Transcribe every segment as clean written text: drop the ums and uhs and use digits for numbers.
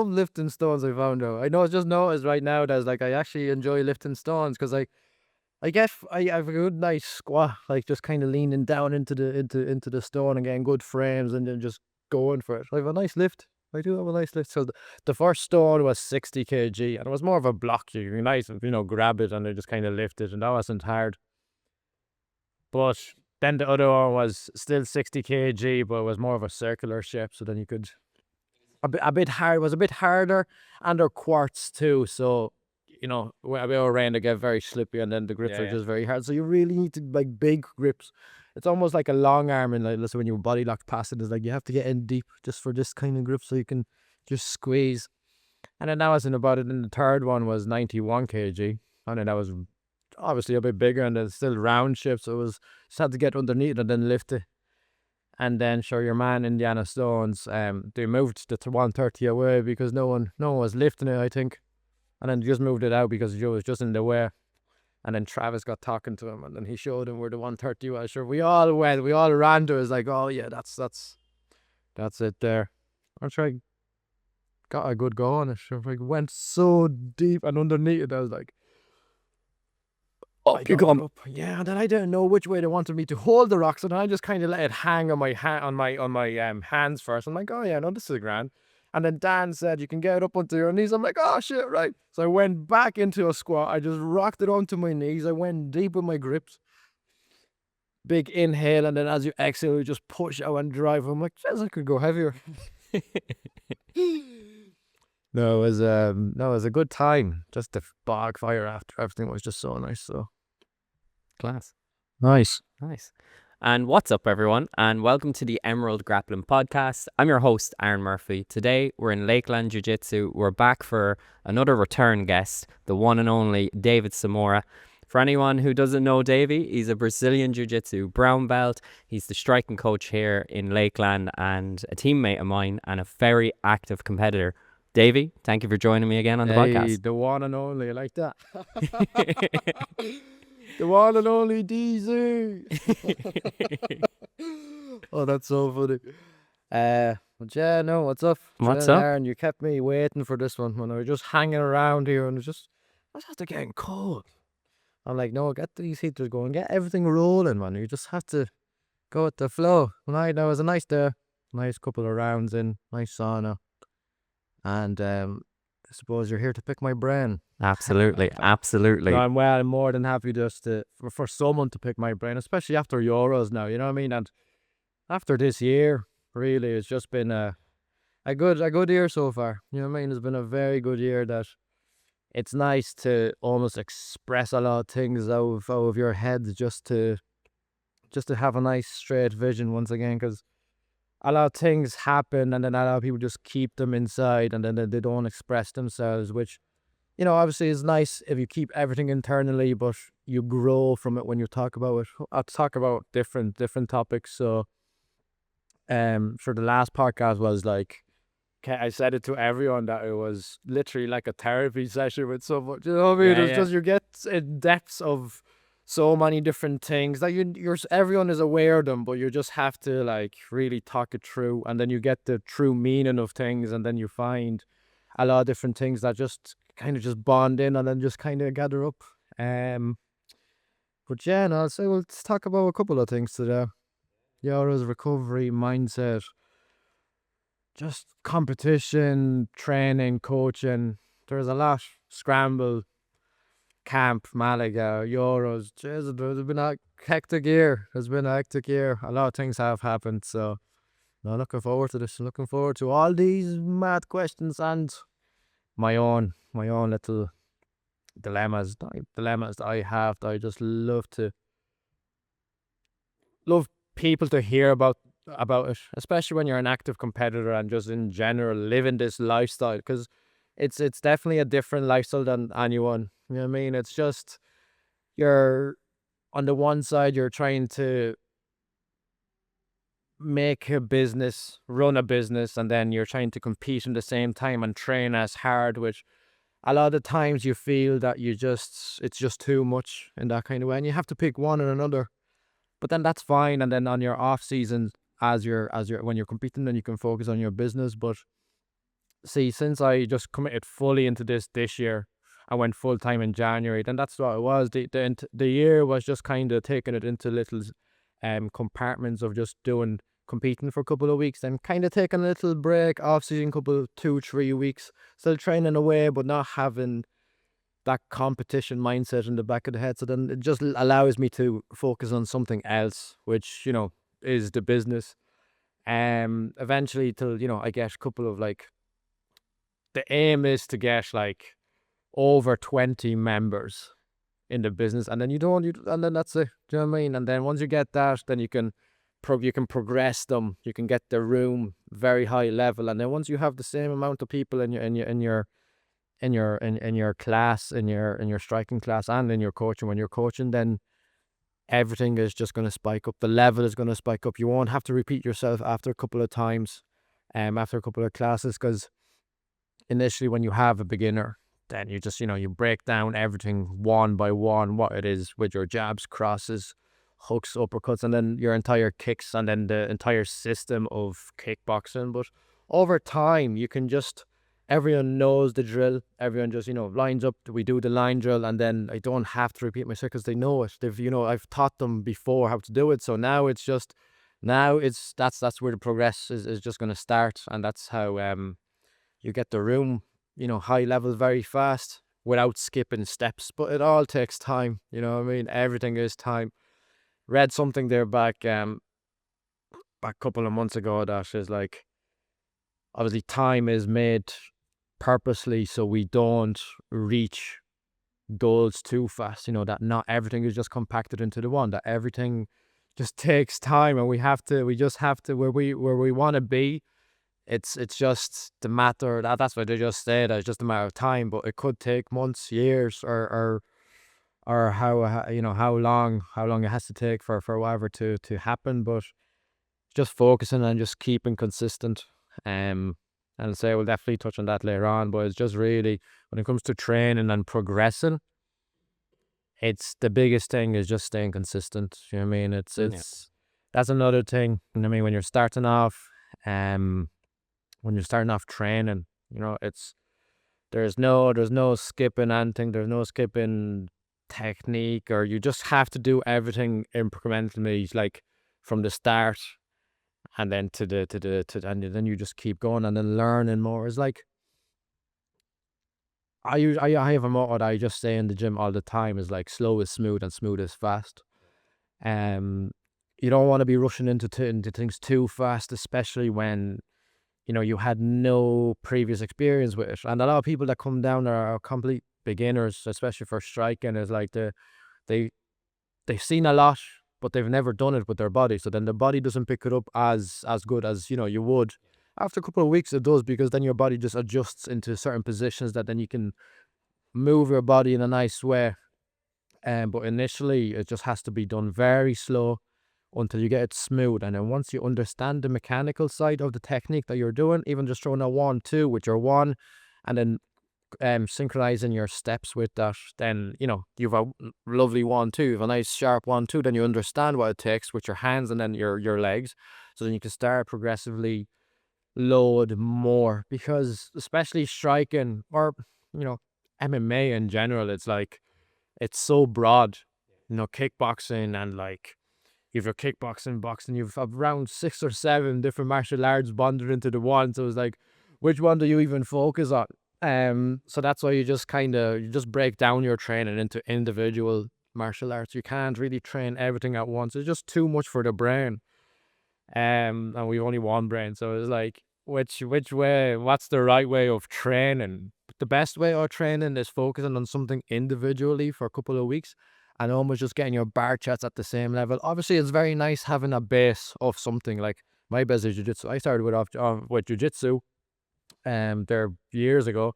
love lifting stones. I found out. I know, I just noticed right now that like I actually enjoy lifting stones because I have a good nice squat, like just kind of leaning down into the stone and getting good frames and then just going for it. I have a nice lift. I do have a nice lift. So the first stone was 60 kg and it was more of a block. You can nice, grab it and then just kind of lift it, and that wasn't hard. But then the other one was still 60 kg, but it was more of a circular shape. So then you could a bit hard. It was a bit harder, and they're quartz too. So when we were around, they get very slippy, and then the grips are just very hard. So you really need to like big grips. It's almost like a long arm, and like listen, when you body lock past it, it's like you have to get in deep just for this kind of grip, so you can just squeeze. And then that wasn't about it. And the third one was 91 kg, and then that was obviously a bit bigger, and then still round shape. So it was just had to get underneath and then lift it. And then sure, your man Indiana Stones, they moved the 130 away because no one was lifting it, I think. And then just moved it out because Joe was just in the way. And then Travis got talking to him, and then he showed him where the 130 was. Sure, we all ran to it. It was like, oh yeah, that's it there. I tried, got a good go on it. Sure, like went so deep and underneath it, I was like, up you come. Up. Yeah, and then I didn't know which way they wanted me to hold the rock, so then I just kind of let it hang on my hands first. I'm like, oh yeah, no, this is grand. And then Dan said, you can get it up onto your knees. I'm like, oh shit, right. So I went back into a squat. I just rocked it onto my knees. I went deep with my grips. Big inhale, and then as you exhale, you just push out and drive. I'm like, yes, I could go heavier. No, it was a good time. Just the bog fire after everything was just so nice. So Class. nice. And what's up, everyone, and welcome to the Emerald Grappling Podcast. I'm your host, Aaron Murphy. Today, we're in Lakeland Jiu Jitsu. We're back for another return guest, the one and only David Zamora. For anyone who doesn't know Davey, he's a Brazilian Jiu Jitsu brown belt. He's the striking coach here in Lakeland and a teammate of mine and a very active competitor. Davey, thank you for joining me again on the podcast. The one and only, I like that. The one and only DZ. Oh, that's so funny. But yeah, no, what's up? What's up? Aaron, you kept me waiting for this one when I was just hanging around here, and I was after getting cold. I'm like, no, get these heaters going, get everything rolling, man. You just have to go with the flow. Tonight, it was a nice day, nice couple of rounds in, nice sauna, and I suppose you're here to pick my brain. Absolutely. No, I'm more than happy just for someone to pick my brain, especially after Euros now, you know what I mean? And after this year, really, it's just been a good year so far. You know what I mean? It's been a very good year that it's nice to almost express a lot of things out of your head just to have a nice straight vision once again, because a lot of things happen and then a lot of people just keep them inside and then they don't express themselves, which, obviously is nice if you keep everything internally, but you grow from it when you talk about it. I'll talk about different topics. So, for the last podcast was like, I said it to everyone that it was literally like a therapy session with someone. You know what I mean? It's just you get in depths of so many different things that you're everyone is aware of them, but you just have to like really talk it through, and then you get the true meaning of things, and then you find a lot of different things that just kind of just bond in and then just kind of gather up. But yeah, no, so let's talk about a couple of things today. Euros, recovery, mindset, just competition, training, coaching. There's a lot. Scramble, camp, Malaga, Euros. Jesus, there's been a hectic year. A lot of things have happened. So, no, looking forward to this. Looking forward to all these mad questions and my own little dilemmas that I have, that I just love people to hear about it, especially when you're an active competitor and just in general living this lifestyle, because it's definitely a different lifestyle than anyone. You know what I mean? It's just, you're on the one side, you're trying to make a business, run a business, and then you're trying to compete in the same time and train as hard, which a lot of times you feel that it's just too much in that kind of way, and you have to pick one or another. But then that's fine, and then on your off season, when you're competing, then you can focus on your business. But see, since I just committed fully into this year, I went full time in January. Then that's what it was. The year was just kind of taking it into little compartments of just competing for a couple of weeks, then kind of taking a little break, off season, 2-3 weeks, still training away, but not having that competition mindset in the back of the head. So then it just allows me to focus on something else, which, is the business. Eventually till, I get a couple of the aim is to get over 20 members in the business, and then and then that's it. Do you know what I mean? And then once you get that, then you can progress them. You can get the room very high level, and then once you have the same amount of people in your class, in your striking class, and in your coaching, when you're coaching, then everything is just going to spike up. The level is going to spike up. You won't have to repeat yourself after a couple of times, after a couple of classes, because initially when you have a beginner, then you just, you break down everything one by one, what it is with your jabs, crosses, hooks, uppercuts, and then your entire kicks, and then the entire system of kickboxing. But over time, you can just, everyone knows the drill. Everyone just, lines up. We do the line drill, and then I don't have to repeat myself because they know it. I've taught them before how to do it. So now it's just, that's where the progress is just going to start. And that's how you get the room, high level very fast without skipping steps. But it all takes time. You know what I mean? Everything is time. Read something there back a couple of months ago that is obviously time is made purposely so we don't reach goals too fast. That not everything is just compacted into the one. That everything just takes time, and we just have to where we want to be. It's just the matter that's what they just said. It's just a matter of time, but it could take months, years, or how long it has to take for whatever to happen. But just focusing and just keeping consistent. And I'll say we'll definitely touch on that later on. But it's just really, when it comes to training and progressing, it's the biggest thing is just staying consistent. You know what I mean? It's that's another thing. You know what I mean? When you're starting off, training, there's no skipping anything. There's no skipping technique, or you just have to do everything incrementally, from the start, and then and then you just keep going and then learning more. It's I have a motto that I just say in the gym all the time, is slow is smooth and smooth is fast. You don't want to be rushing into things too fast, especially when you had no previous experience with it. And a lot of people that come down are complete beginners, especially for striking. Is they've seen a lot, but they've never done it with their body. So then the body doesn't pick it up as good as you would. After a couple of weeks, it does, because then your body just adjusts into certain positions that then you can move your body in a nice way. But initially, it just has to be done very slow until you get it smooth. And then once you understand the mechanical side of the technique that you're doing, even just throwing a 1-2 with your one, and then synchronizing your steps with that, then you've a lovely 1-2, you have a nice sharp 1-2. Then you understand what it takes with your hands and then your legs. So then you can start progressively load more, because especially striking, or MMA in general, it's so broad. Kickboxing, and you've your kickboxing, boxing, you've around 6 or 7 different martial arts bonded into the one. So it's which one do you even focus on? So that's why you just break down your training into individual martial arts. You can't really train everything at once. It's just too much for the brain. And we've only one brain, so it's which way, what's the right way of training? The best way of training is focusing on something individually for a couple of weeks, and almost just getting your bar chats at the same level. Obviously, it's very nice having a base of something. My base is jiu-jitsu. I started with jiu-jitsu there years ago,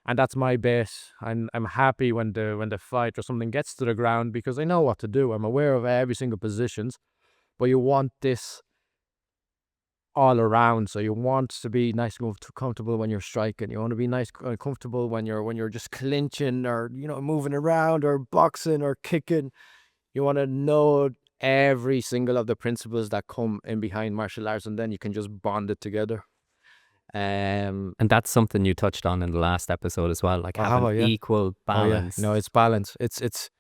and that's my base. I'm happy when the fight or something gets to the ground, because I know what to do. I'm aware of every single positions. But you want this all around, so you want to be nice and comfortable when you're striking. You want to be nice and comfortable when you're just clinching, or moving around, or boxing, or kicking. You want to know every single of the principles that come in behind martial arts, and then you can just bond it together. And that's something you touched on in the last episode as well, like having yeah. equal balance. No, it's balance. It's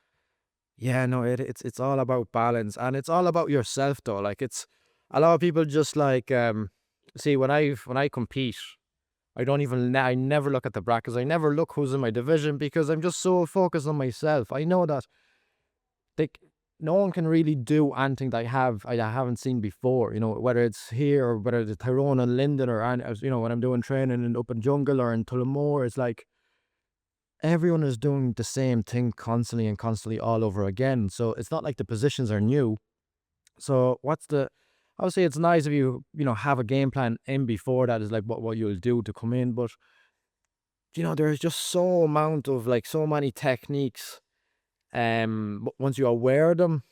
all about balance, and it's all about yourself though. Like, it's a lot of people just like see, when I compete, I never look at the brackets. I never look who's in my division, because I'm just so focused on myself. I know that no one can really do anything that I haven't seen before. Whether it's here or whether it's Tyrone and Linden, or when I'm doing training in Open Jungle or in Tullamore, it's like everyone is doing the same thing constantly and constantly all over again. So it's not like the positions are new. So obviously it's nice if you have a game plan in before that, is like what you'll do to come in. But there's just so many techniques. But once you're aware of them,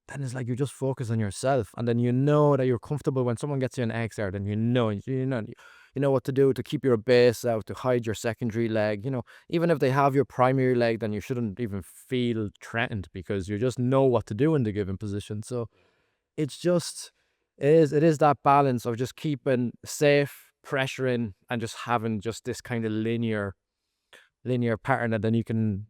then it's like you just focus on yourself, and then that you're comfortable when someone gets you an X there. Then you know what to do to keep your base out, to hide your secondary leg. Even if they have your primary leg, then you shouldn't even feel threatened, because you just know what to do in the given position. So it's just it is that balance of just keeping safe, pressuring, and just having just this kind of linear pattern, and then you can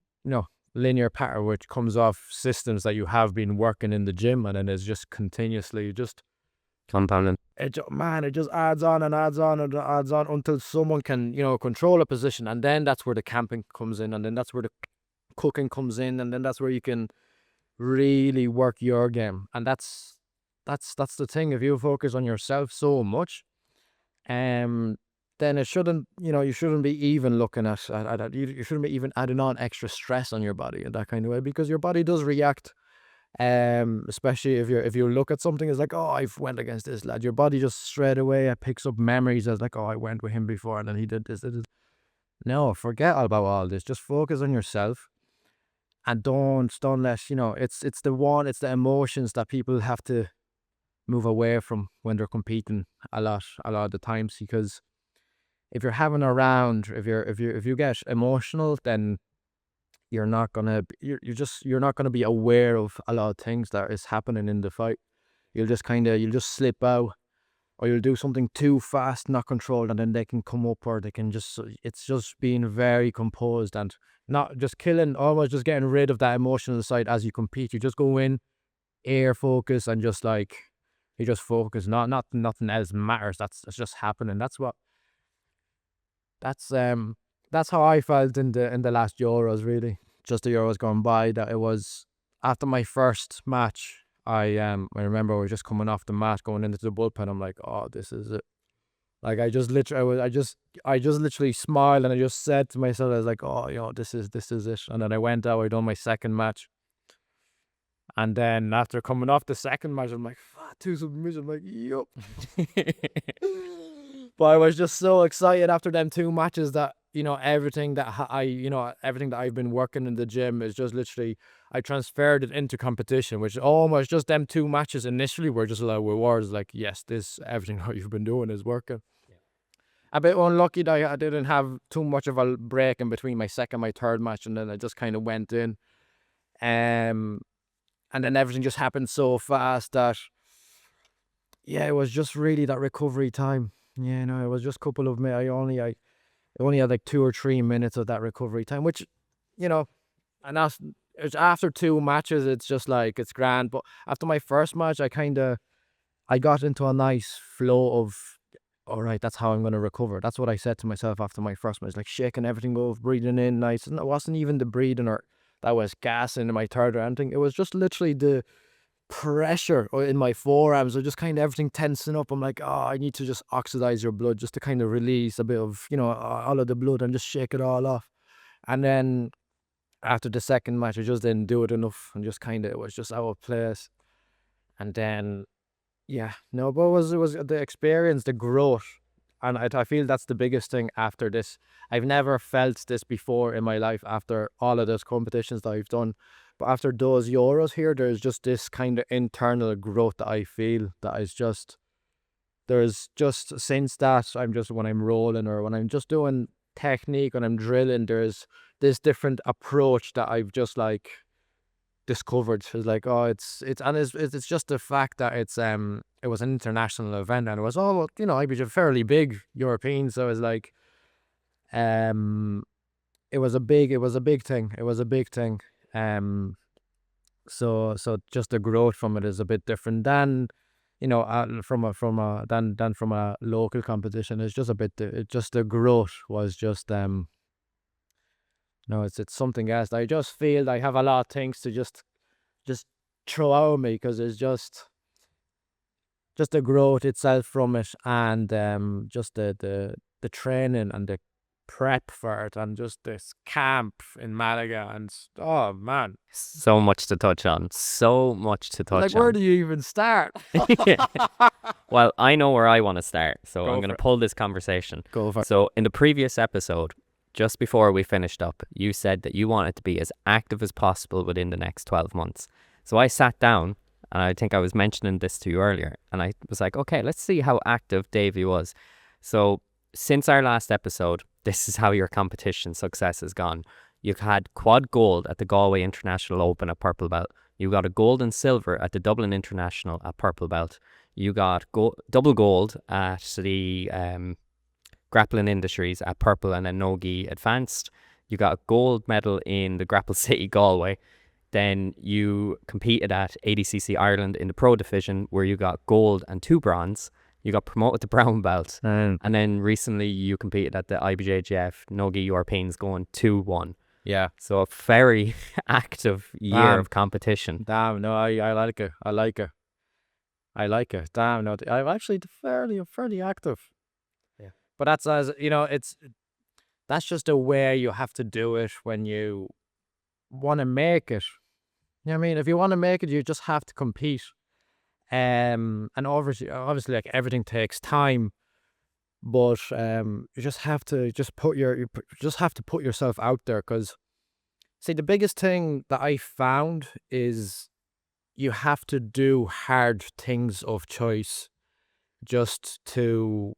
linear pattern which comes off systems that you have been working in the gym, and then is just continuously just compounding. It just adds on and adds on and adds on until someone can control a position, and then that's where the camping comes in, and then that's where the cooking comes in, and then that's where you can really work your game. And that's the thing. If you focus on yourself so much, then it shouldn't, you shouldn't be even looking at you shouldn't be even adding on extra stress on your body in that kind of way, because your body does react. Especially if you look at something as like, oh, I've went against this lad, your body just straight away it picks up memories as like, oh, I went with him before and then he did this. No, forget about all this. Just focus on yourself, and don't let it's the emotions that people have to move away from when they're competing a lot of the times. Because if you're having a round, if you get emotional, then you're not gonna be aware of a lot of things that is happening in the fight. You'll just slip out, or you'll do something too fast, not controlled, and then they can come up, or they can it's just being very composed and not just killing, almost just getting rid of that emotional side as you compete. You just go in, air focus, and just like you just focus. Nothing else matters. That's just happening. That's how I felt in the last Euros, really. Just the Euros gone by, that it was after my first match. I remember we were just coming off the mat, going into the bullpen. I'm like, oh, this is it. Like, I just literally smiled, and I just said to myself, I was like, oh, this is it. And then I went out, I done my second match. And then after coming off the second match, I'm like, two submissions. I'm like, yup. But I was just so excited after them two matches that, everything that everything that I've been working in the gym is just literally, I transferred it into competition, which almost just them two matches initially were just like rewards, like, yes, everything that you've been doing is working. Yeah. A bit unlucky that I didn't have too much of a break in between my second, my third match, and then I just kind of went in. And then everything just happened so fast that, yeah, it was just really that recovery time. Yeah, no, it was just a couple of minutes. I only had like 2 or 3 minutes of that recovery time, which, and it's after 2 matches, it's just like, it's grand. But after my first match, I got into a nice flow of, all right, that's how I'm going to recover. That's what I said to myself after my first match, like shaking everything off, breathing in nice. And it wasn't even the breathing or that was gassing in my third or anything. It was just literally the pressure in my forearms, or just kind of everything tensing up. I'm like, oh, I need to just oxidize your blood, just to kind of release a bit of, all of the blood, and just shake it all off. And then after the second match, I just didn't do it enough, and just kind of, it was just out of place. And then, yeah, no, but it was the experience, the growth. And I feel that's the biggest thing after this. I've never felt this before in my life after all of those competitions that I've done. But after those Euros here, there's just this kind of internal growth that I feel, that is just, there's just, since that, when I'm rolling, or when I'm just doing technique, when I'm drilling, there's this different approach that I've just like, discovered. It's like, oh, it's just the fact that it was an international event, and it was all, you know, IBJ fairly big European, so it's like it was a big thing. It was a big thing. So just the growth from it is a bit different than, you know, from a local competition. It's just a bit. Just the growth was just no, it's something else. I just feel I have a lot of things to just throw out of me, because it's just the growth itself from it, and just the training and the prep for it, and just this camp in Malaga, and oh man, So much to touch on. So much to touch like on. where do you even start? Well, I know where I want to start, so Go I'm for going to it. pull this conversation. Go for it. So in the previous episode, just before we finished up, you said that you wanted to be as active as possible within the next 12 months. So I sat down, and I think I was mentioning this to you earlier, and I was like, okay, let's see how active Davey was. So since our last episode, this is how your competition success has gone. You've had quad gold at the Galway International Open at purple belt. You got a gold and silver at the Dublin International at purple belt. You got double gold at the Grappling Industries at purple and then NoGi Advanced. You got a gold medal in the Grapple City Galway. Then you competed at ADCC Ireland in the Pro Division, where you got gold and 2 bronze. You got promoted to brown belt. And then recently you competed at the IBJJF NoGi Euros going 2-1. Yeah. So a very active year Damn. of competition. Damn, no, I like it. I like it. I like it. Damn, no, I'm actually fairly active. Yeah. But that's, as you know, that's just the way you have to do it when you want to make it. You know what I mean? If you want to make it, you just have to compete. And obviously, like, everything takes time, but you just have to put yourself out there. Because, see, the biggest thing that I found is you have to do hard things of choice just to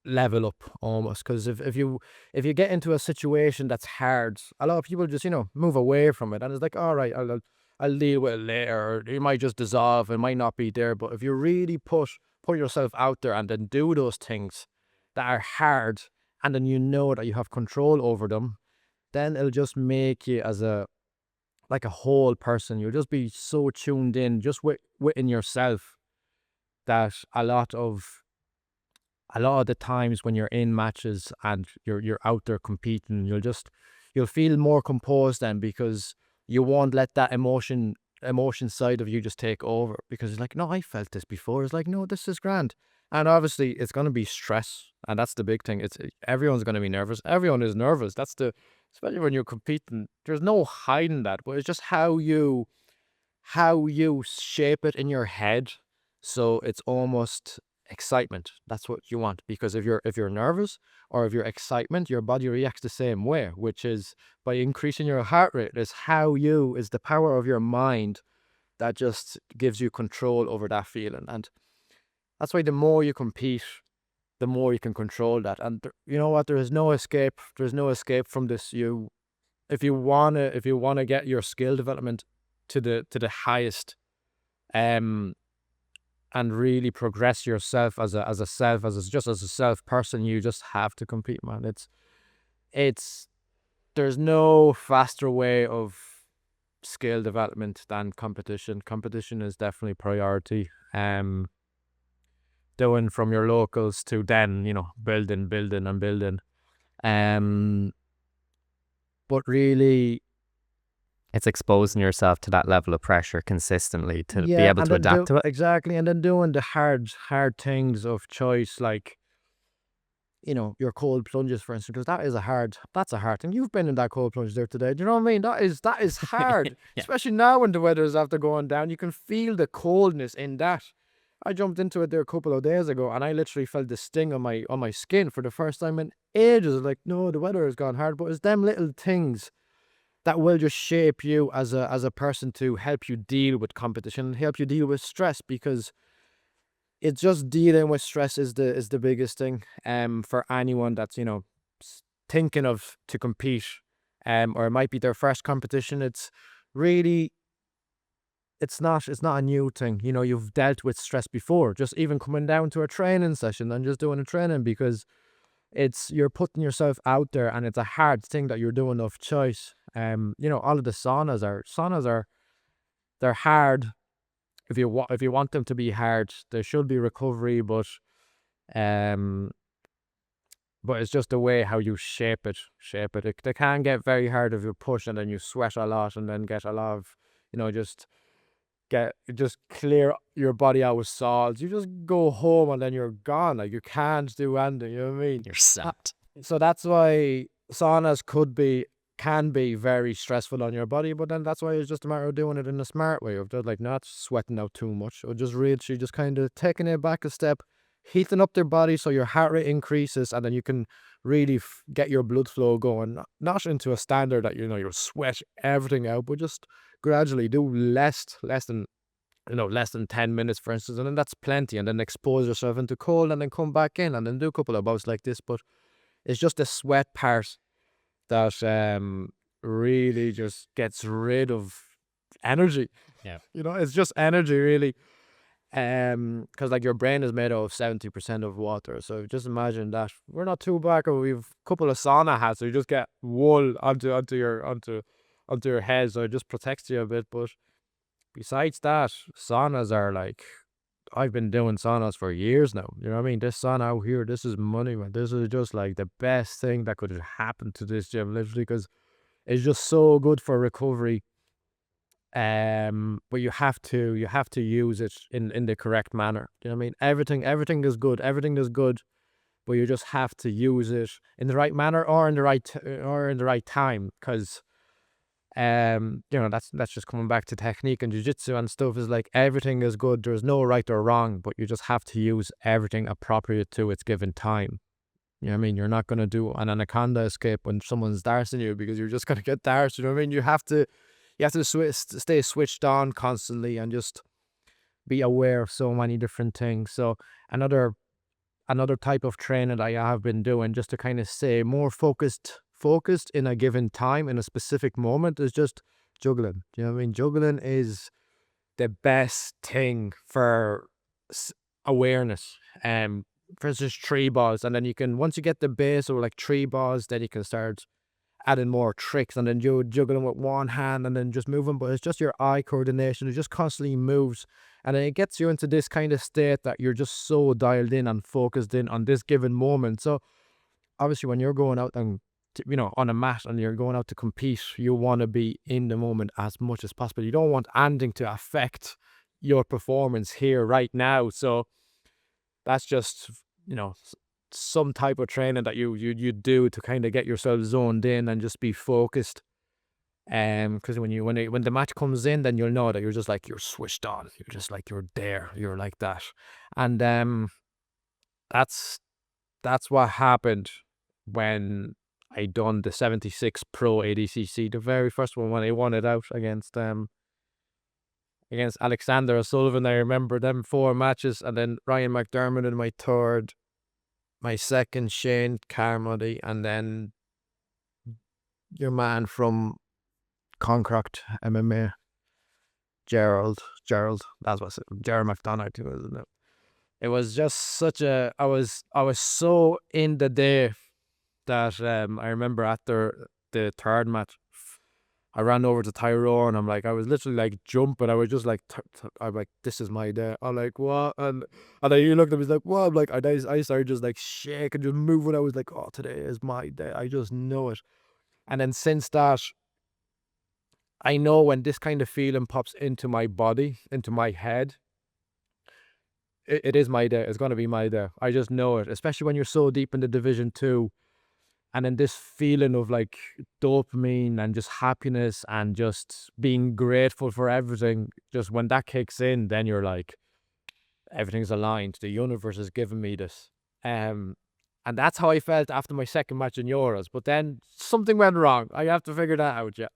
level up, almost. Because if you get into a situation that's hard, a lot of people just, you know, move away from it, and it's like, all right, I'll deal with it later, or it might just dissolve, it might not be there. But if you really put yourself out there and then do those things that are hard, and then you know that you have control over them, then it'll just make you as a whole person. You'll just be so tuned in just within yourself, that a lot of the times when you're in matches and you're out there competing, you'll feel more composed then, because you won't let that emotion side of you just take over, because it's like, no, I felt this before. It's like, no, this is grand. And obviously it's going to be stress, and that's the big thing. Everyone's going to be nervous. Everyone is nervous. Especially when you're competing, there's no hiding that, but it's just how you shape it in your head. So it's almost excitement. That's what you want, because if you're nervous or if you're excitement, your body reacts the same way, which is by increasing your heart rate. Is the power of your mind that just gives you control over that feeling. And that's why the more you compete, the more you can control that. And you know what? There is no escape. There's no escape from this. If you wanna get your skill development to the highest, and really progress yourself as a self person, you just have to compete, man. There's no faster way of skill development than competition. Competition is definitely priority. Doing from your locals to then, you know, building and building. But really, It's exposing yourself to that level of pressure consistently to be yeah, able and to then adapt to it. exactly, and then doing the hard things of choice, like, you know, your cold plunges, for instance, because that's a hard thing. You've been in that cold plunge there today. Do you know what I mean? That is hard, Yeah. especially now when the weather is after going down. You can feel the coldness in that. I jumped into it there a couple of days ago, and I literally felt the sting on my skin for the first time in ages. Like, no, the weather has gone hard, but it's them little things that will just shape you as a person, to help you deal with competition and help you deal with stress, because it's just dealing with stress is the biggest thing for anyone that's, you know, thinking of to compete, or it might be their first competition. It's really it's not a new thing. You know, you've dealt with stress before, just even coming down to a training session and just doing a training, because you're putting yourself out there, and it's a hard thing that you're doing of choice. You know, all of the saunas are they're hard. If you want them to be hard, there should be recovery, um but it's just the way how you shape it. They can get very hard if you push, and then you sweat a lot, and then get a lot of, you know, just clear your body out with salts. You just go home and then you're gone. Like, you can't do anything, you know what I mean? You're set. So that's why saunas can be very stressful on your body, but then that's why it's just a matter of doing it in a smart way, of just like not sweating out too much, or just really just kind of taking it back a step, heating up their body so your heart rate increases, and then you can really get your blood flow going, not into a standard that, you know, you'll sweat everything out, but just gradually do less than 10 minutes, for instance, and then that's plenty, and then expose yourself into cold, and then come back in, and then do a couple of bouts like this. But it's just the sweat part that really just gets rid of energy. Yeah. You know, it's just energy, really. Because like your brain is made of 70% of water, so just imagine that. We're not too back, or we've a couple of sauna hats, so you just get wool onto your head, so it just protects you a bit. But besides that, saunas are like, I've been doing saunas for years now. You know what I mean? This sauna out here, this is money, man. This is just like the best thing that could happen to this gym, literally, because it's just so good for recovery. But you have to use it in the correct manner. You know what I mean? Everything is good, but you just have to use it in the right manner, or in the right time, because you know, that's just coming back to technique and jiu-jitsu and stuff. Is like, everything is good, there's no right or wrong, but you just have to use everything appropriate to its given time. You know what I mean? You're not going to do an anaconda escape when someone's darsing you, because you're just going to get darsed. You know what I mean? You have to stay switched on constantly, and just be aware of so many different things. So another type of training that I have been doing, just to kind of stay more focused in a given time, in a specific moment, is just juggling. Do you know what I mean? Juggling is the best thing for awareness. For instance, tree balls, and then you can, once you get the base of like tree balls, then you can start adding more tricks, and then you juggling with one hand, and then just moving. But it's just your eye coordination, it just constantly moves, and then it gets you into this kind of state that you're just so dialed in and focused in on this given moment. So obviously, when you're going out and, you know, on a mat, and you're going out to compete, you want to be in the moment as much as possible. You don't want anything to affect your performance here right now. So that's just, you know, some type of training that you do to kind of get yourself zoned in and just be focused. Because when the match comes in, then you'll know that you're just like, you're switched on. You're just like, you're there. You're like that. And that's what happened when I done the 76 Pro ADCC, the very first one, when I won it out against Alexander O'Sullivan. I remember them 4 matches, and then Ryan McDermott in my third, my second Shane Carmody, and then your man from Concroct MMA, Gerald, that's what's it, Gerald McDonough too, isn't it? It was just such a, I was so in the day that I remember after the third match, I ran over to Tyrone. I'm like, I was literally like jumping. I was just like, I'm like, this is my day. I'm like, what? And then you looked at me, like, what? I'm like, I started just like shaking, just moving. I was like, oh, today is my day. I just know it. And then since that, I know when this kind of feeling pops into my body, into my head, it is my day. It's going to be my day. I just know it, especially when you're so deep in the Division 2. And then this feeling of like dopamine and just happiness and just being grateful for everything, just when that kicks in, then you're like, everything's aligned. The universe is giving me this. And that's how I felt after my second match in Euros. But then something went wrong. I have to figure that out, yeah.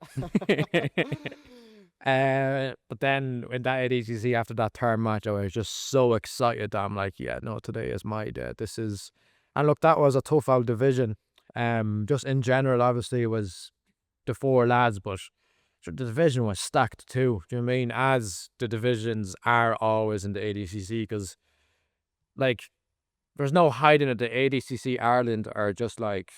But then in that ADCC, after that third match, I was just so excited that I'm like, yeah, no, today is my day. This is, and look, that was a tough out division. Just in general, obviously, it was the 4 lads, but the division was stacked too. Do you know what I mean? As the divisions are always in the ADCC, because like there's no hiding it. The ADCC Ireland are just like,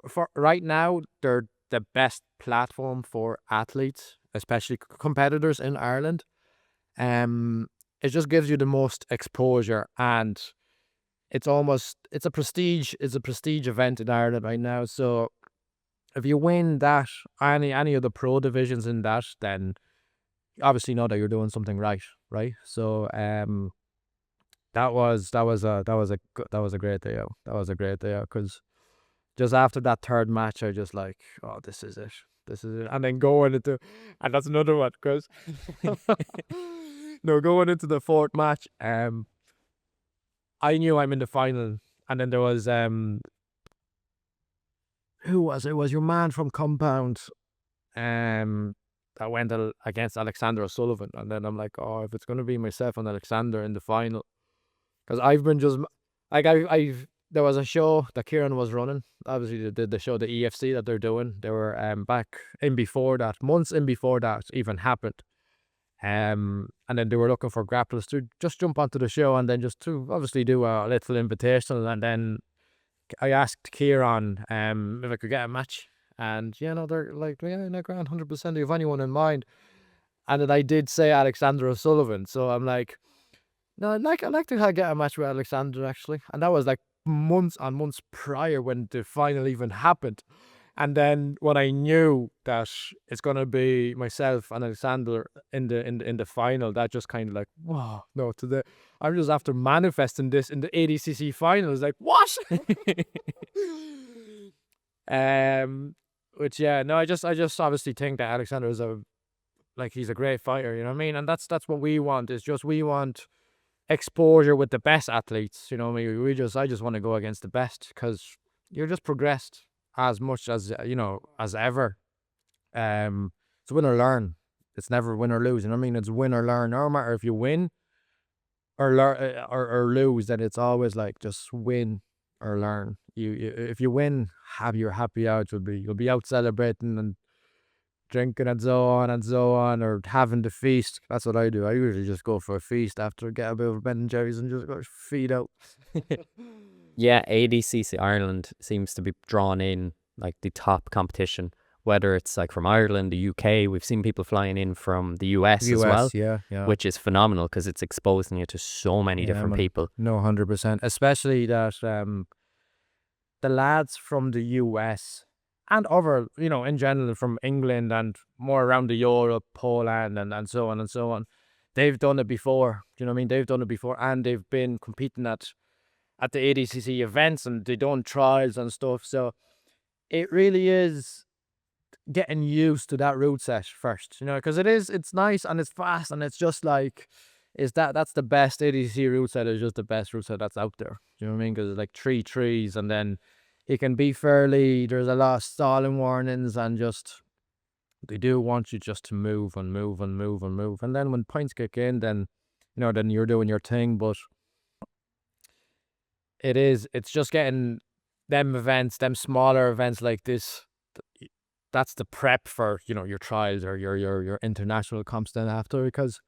for right now, they're the best platform for athletes, especially competitors in Ireland. It just gives you the most exposure, and it's a prestige event in Ireland right now. So if you win that, any of the pro divisions in that, then you obviously know that you're doing something right. So that was a great day out. That was a great day out, because just after that third match, I just like, oh, this is it. And then going into, and that's another one, because no, going into the fourth match, I knew I'm in the final, and then there was who was it? It was your man from Compound, that went against Alexander O'Sullivan, and then I'm like, oh, if it's gonna be myself and Alexander in the final, because I've been just like I've there was a show that Kieran was running. Obviously, they did the show, the EFC that they're doing. They were back in before that, months in before that even happened. And then they were looking for grapplers to just jump onto the show, and then just to obviously do a little invitational. And then I asked Kieran if I could get a match, and they're like, yeah, no, grand, 100%. Do you have anyone in mind? And then I did say Alexander O'Sullivan, so I'm like, no, I'd like to get a match with Alexander, actually. And that was like months and months prior, when the final even happened. And then when I knew that it's gonna be myself and Alexander in the final, that just kind of like, wow, no, I'm just after manifesting this in the ADCC final. It's like, what? Which, yeah, no, I just obviously think that Alexander is he's a great fighter, you know what I mean? And that's what we want. Is just, we want exposure with the best athletes, you know what I mean? I just want to go against the best, because you're just progressed as much as as ever. It's win or learn. It's never win or lose, you know what I mean? It's win or learn. No matter if you win or learn or lose, then it's always like, just win or learn. You if you win, have your happy out. You'll be out celebrating and drinking and so on, or having the feast. That's what I do. I usually just go for a feast after, get a bit of Ben and Jerry's and just go feed out. Yeah, ADCC Ireland seems to be drawn in like the top competition, whether it's like from Ireland, the UK. We've seen people flying in from the US as well, yeah. which is phenomenal, because it's exposing you to so many different people. No, 100%. Especially that the lads from the US and other, in general, from England and more around the Europe, Poland, and so on, they've done it before. Do you know what I mean? They've done it before, and they've been competing at the ADCC events, and they done trials and stuff. So it really is getting used to that route set first, because it's nice and it's fast, and it's just like, that's the best ADCC route set. Is just the best route set that's out there. Do you know what I mean? Because it's like 3 trees, and then it can be there's a lot of stalling warnings, and just, they do want you just to move and move and move and move. And then when points kick in, then, then you're doing your thing. But it's just getting them events, them smaller events like this. That's the prep for, your trials or your international comps then after, because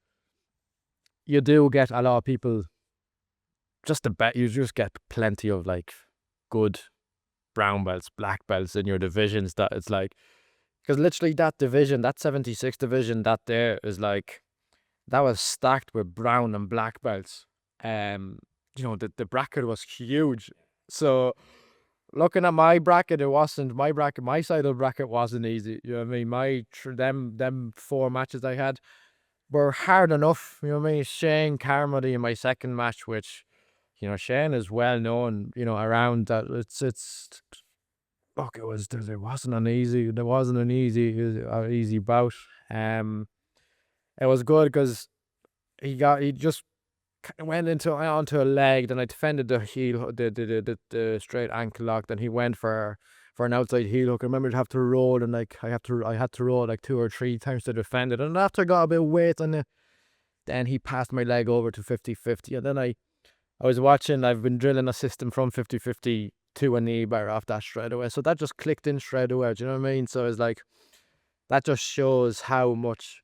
you do get a lot of people, you just get plenty of like good brown belts, black belts in your divisions. That it's like, because literally that division, that 76 division, that there is like, that was stacked with brown and black belts. The bracket was huge. So looking at my bracket, my side of the bracket wasn't easy. You know what I mean? Them 4 matches I had were hard enough. You know what I mean? Shane Carmody in my second match, which, Shane is well known, around that. Look, it wasn't an easy bout. It was good because he just went onto a leg. Then I defended the heel, the straight ankle lock. Then he went for an outside heel hook. I remember to have to roll, and like I had to roll like 2 or 3 times to defend it. And after I got a bit of weight on it, then he passed my leg over to 50-50. And then I was watching. I've been drilling a system from 50-50 to a knee bar off that straight away. So that just clicked in straight away. Do you know what I mean? So it's like, that just shows how much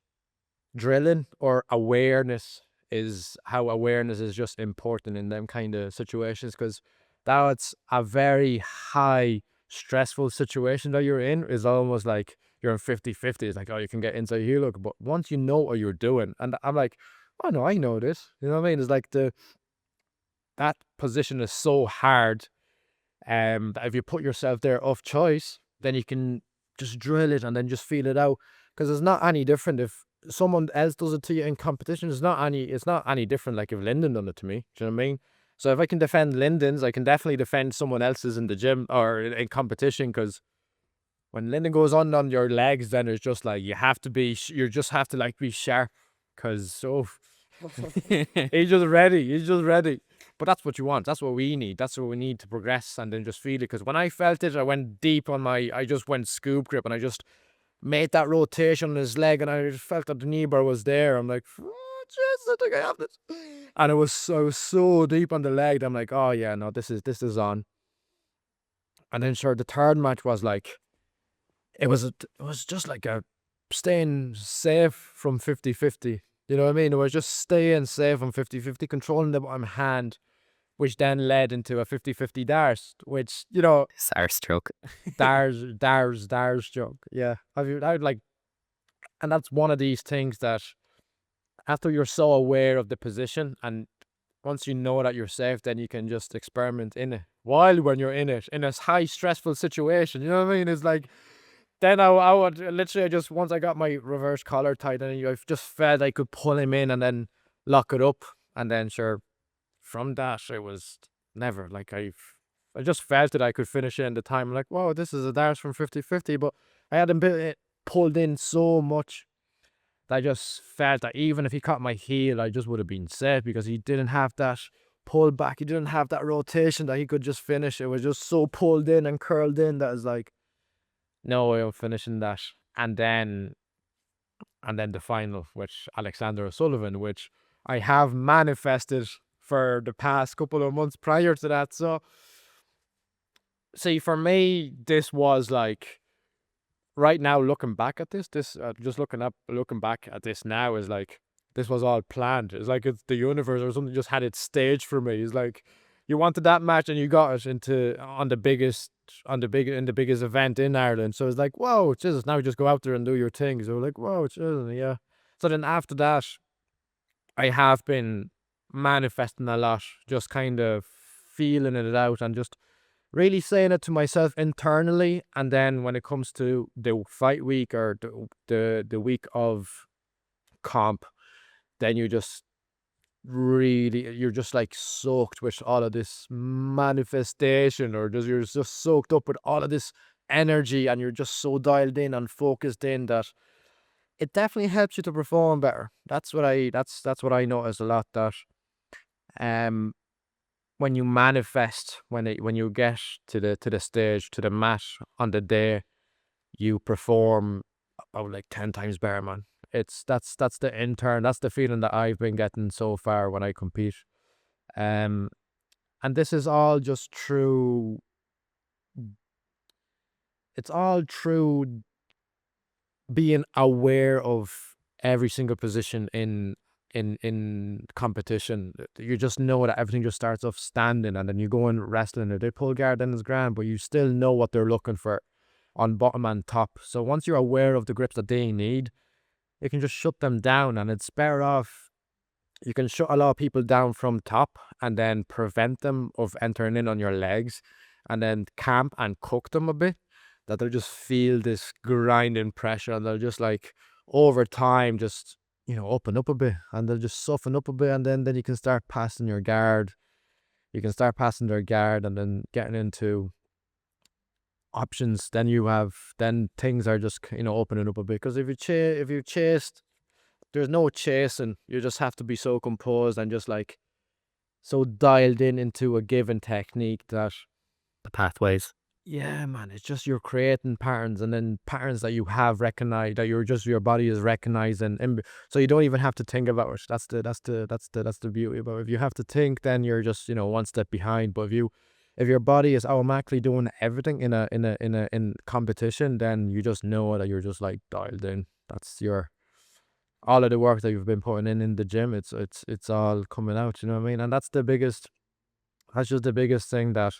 drilling or awareness is just important in them kind of situations, because that's a very high stressful situation that you're in. Is almost like you're in 50-50. It's like, oh, you can get inside heel hook, but once you know what you're doing, and I'm like, oh no, I know this, you know what I mean? It's like that position is so hard, that if you put yourself there of choice, then you can just drill it and then just feel it out, because it's not any different if someone else does it to you in competition. It's not any different like if Lyndon done it to me. Do you know what I mean? So if I can defend Lyndon's, I can definitely defend someone else's in the gym or in competition, because when Lyndon goes on your legs, then it's just like you just have to like be sharp, because he's just ready. But that's what you want. That's what we need. That's what we need to progress and then just feel it. Because when I felt it, I went deep on I just went scoop grip, and I just made that rotation on his leg, and I just felt that the knee bar was there. I'm like, oh, Jesus, I think I have this. And I was so deep on the leg that I'm like, oh yeah, no, this is on. And then sure, the third match was like, it was just like a staying safe from 50-50. You know what I mean? It was just staying safe from 50-50, controlling the bottom hand, which then led into a 50-50 dart, which, you know, Sar stroke. dars stroke. Yeah. I would like, and that's one of these things that after you're so aware of the position, and once you know that you're safe, then you can just experiment in it. While when you're in it, in a high stressful situation, you know what I mean? It's like, then I would literally just, once I got my reverse collar tight, and I just felt I could pull him in and then lock it up. And then sure, from that, it was never like I just felt that I could finish it in the time. I'm like, whoa, this is a dart from 50-50. But I had him pulled in so much that I just felt that even if he caught my heel, I just would have been safe, because he didn't have that pull back. He didn't have that rotation that he could just finish. It was just so pulled in and curled in that it's like, no way I'm finishing that. And then the final, which Alexander O'Sullivan, which I have manifested for the past couple of months prior to that. So, see, for me, this was like, right now, looking back at this just looking back at this now, is like, this was all planned. It's like it's the universe or something just had it staged for me. It's like, you wanted that match and you got it in the biggest event in Ireland. So it's like, whoa, Jesus, now you just go out there and do your thing. So like, whoa, Jesus, yeah. So then after that, I have been manifesting a lot, just kind of feeling it out and just really saying it to myself internally. And then when it comes to the fight week or the week of comp, then you're just like soaked with all of this manifestation, or you're just soaked up with all of this energy, and you're just so dialed in and focused in that it definitely helps you to perform better. That's what I notice a lot, that when you manifest, when you get to the stage, to the mat on the day, you perform about like 10 times better, man. That's the feeling that I've been getting so far when I compete. And this is all just through, it's all through being aware of every single position in competition. You just know that everything just starts off standing, and then you go in wrestling, or they pull guard, then it's grand, but you still know what they're looking for on bottom and top. So once you're aware of the grips that they need, you can just shut them down, and it's better off. You can shut a lot of people down from top and then prevent them of entering in on your legs, and then camp and cook them a bit, that they'll just feel this grinding pressure, and they'll just like over time just, open up a bit, and they'll just soften up a bit, and then you can start passing your guard. You can start passing their guard and then getting into options. Then things are just opening up a bit, because if you chased, there's no chasing. You just have to be so composed and just like so dialed in into a given technique that The pathways. yeah, man, it's just you're creating patterns, and then patterns that you have recognized, that your body is recognizing, so you don't even have to think about it. That's the beauty about it. If you have to think, then you're just one step behind. But if your body is automatically doing everything in competition, then you just know that you're just like dialed in. That's all of the work that you've been putting in the gym. It's all coming out. You know what I mean? And that's just the biggest thing, that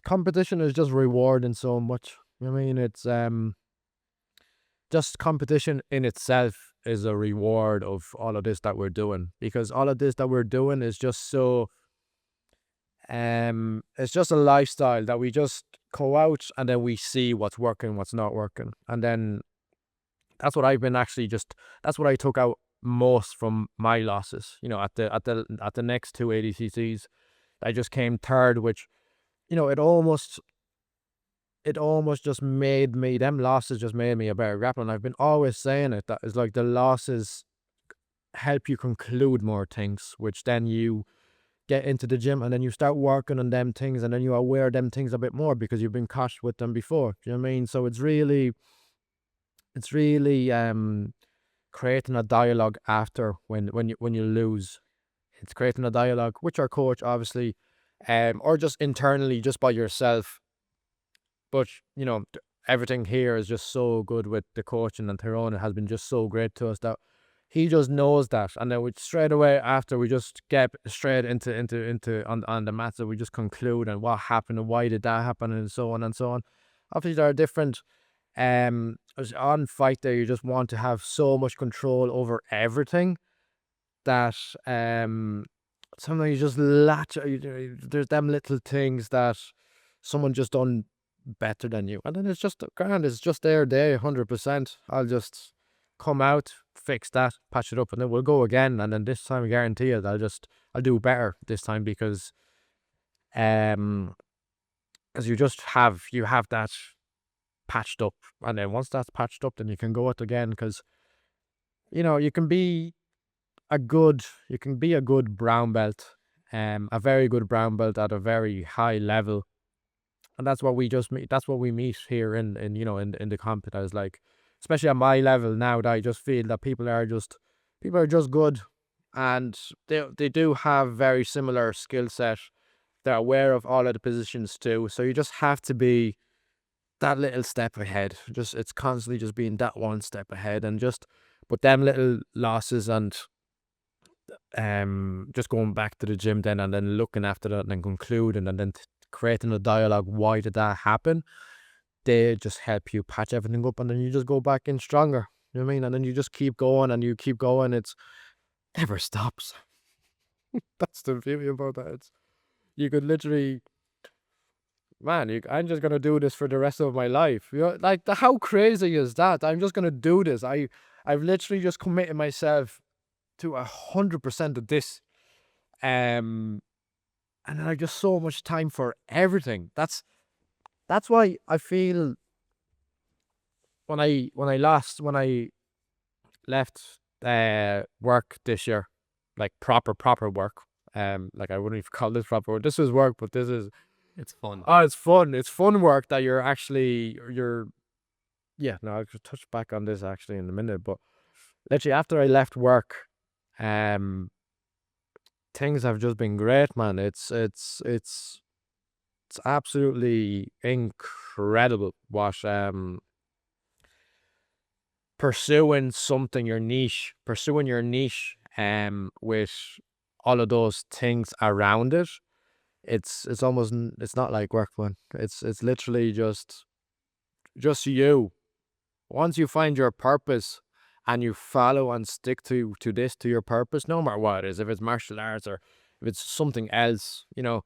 competition is just rewarding so much. You know what I mean? It's just competition in itself is a reward of all of this that we're doing, because all of this that we're doing is just so it's just a lifestyle that we just go out and then we see what's working, what's not working, and then that's what I've been that's what I took out most from my losses. You know, at the next two ADCCs, I just came third, which, you know, it almost just made me, them losses just made me a better grappler. And I've been always saying it, that is like the losses help you conclude more things, which then you get into the gym and then you start working on them things, and then you are aware of them things a bit more because you've been caught with them before. Do you know what I mean? So it's really creating a dialogue after when you lose. It's creating a dialogue with your coach, obviously, or just internally, just by yourself. But, you know, everything here is just so good with the coaching, and Tyrone has been just so great to us that he just knows that. And then we straight away after, we just get straight into on the mats, that we just conclude and what happened and why did that happen, and so on and so on. Obviously there are different on fight day, you just want to have so much control over everything that sometimes you just there's them little things that someone just done better than you, and then it's just grand, it's just their day 100%. I'll just come out, fix that, patch it up, and then we'll go again. And then this time I guarantee you that I'll do better this time, because you have that patched up, and then once that's patched up, then you can go out again, because, you know, you can be a good brown belt, a very good brown belt at a very high level. And that's what we meet here in you know, in the competitors, like, especially at my level now, that I just feel that people are just good, and they do have very similar skill set. They're aware of all of the positions too, so you just have to be that little step ahead. It's constantly just being that one step ahead, and but them little losses, and just going back to the gym then, and then looking after that, and then concluding, and then creating a dialogue, why did that happen, they just help you patch everything up, and then you just go back in stronger. You know what I mean? And then you just keep going, and you keep going. It's never stops. That's the beauty about that. You could literally, man, I'm just gonna do this for the rest of my life. You know, like, how crazy is that? I'm just gonna do this. I've literally just committed myself to 100% of this, and then I just so much time for everything. That's why I feel when I left work this year, like proper work. Like, I wouldn't even call this proper work. This is work, but It's fun. Oh, it's fun. It's fun work that yeah, no, I'll touch back on this actually in a minute, but literally after I left work, things have just been great, man. It's absolutely incredible what pursuing your niche, with all of those things around it. It's almost, it's not like work, man. It's literally just you. Once you find your purpose and you follow and stick to your purpose, no matter what it is, if it's martial arts or if it's something else, you know,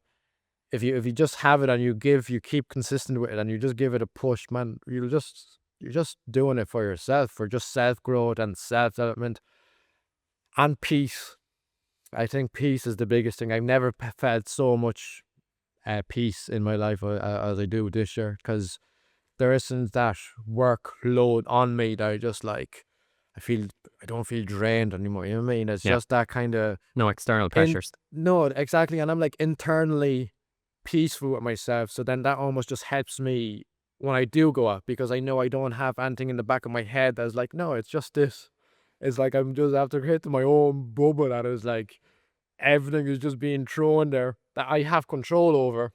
if you just have it and you keep consistent with it and you just give it a push, man, you're just doing it for yourself, for just self-growth and self-development and peace. I think peace is the biggest thing. I've never felt so much peace in my life as I do this year, because there isn't that workload on me that I just like, I don't feel drained anymore. You know what I mean? It's just that kind of no external pressures. No, exactly. And I'm like internally peaceful with myself. So then that almost just helps me when I do go out, because I know I don't have anything in the back of my head that's like, no, it's just this. It's like I'm just after hitting my own bubble, and it's like everything is just being thrown there. that I have control over,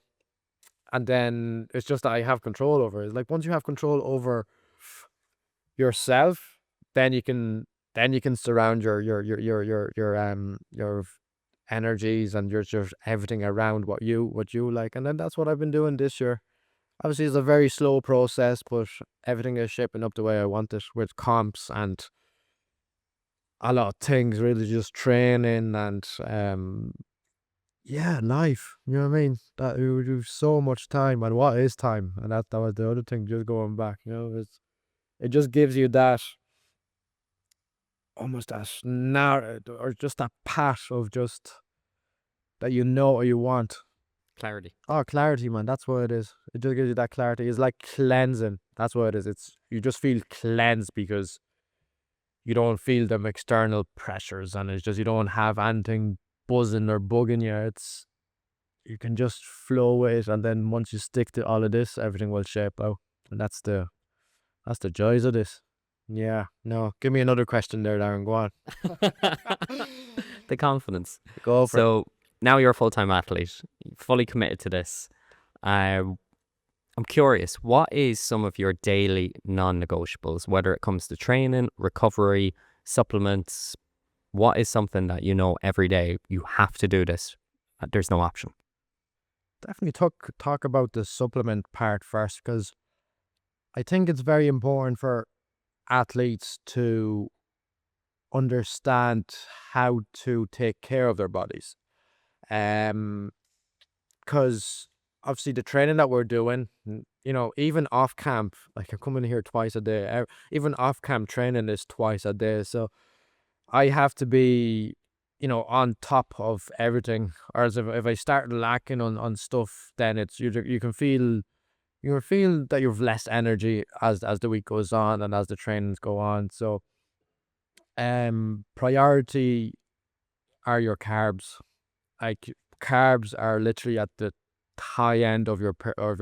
and then it's just that I have control over it. It's like once you have control over yourself, then you can surround your energies and your everything around what you like. And then that's what I've been doing this year. Obviously, it's a very slow process, but everything is shaping up the way I want it, with comps and a lot of things, really just training and yeah, life. You know what I mean? That you do so much time, and what is time? And that was the other thing. Just going back, it just gives you that almost that narrative, or just that pat of just that what you want. Clarity. Oh, clarity, man. That's what it is. It just gives you that clarity. It's like cleansing. That's what it is. You just feel cleansed because you don't feel them external pressures, and it's just you don't have anything buzzing or bugging you. You can just flow with it, and then once you stick to all of this, everything will shape out. And that's the joys of this. Yeah. No, give me another question there, Darren. Go on. The confidence. Go for it. So now you're a full-time athlete, fully committed to this. I'm curious, what is some of your daily non-negotiables, whether it comes to training, recovery, supplements? What is something that you know every day you have to do this? There's no option. Definitely talk about the supplement part first, because I think it's very important for athletes to understand how to take care of their bodies. Because obviously the training that we're doing, even off camp, like I'm coming here twice a day, even off camp training is twice a day. So I have to be, on top of everything. Or as if I start lacking on stuff, then it's you can feel that you've less energy as the week goes on and as the trainings go on. So priority are your carbs. Like, carbs are literally at the high end of your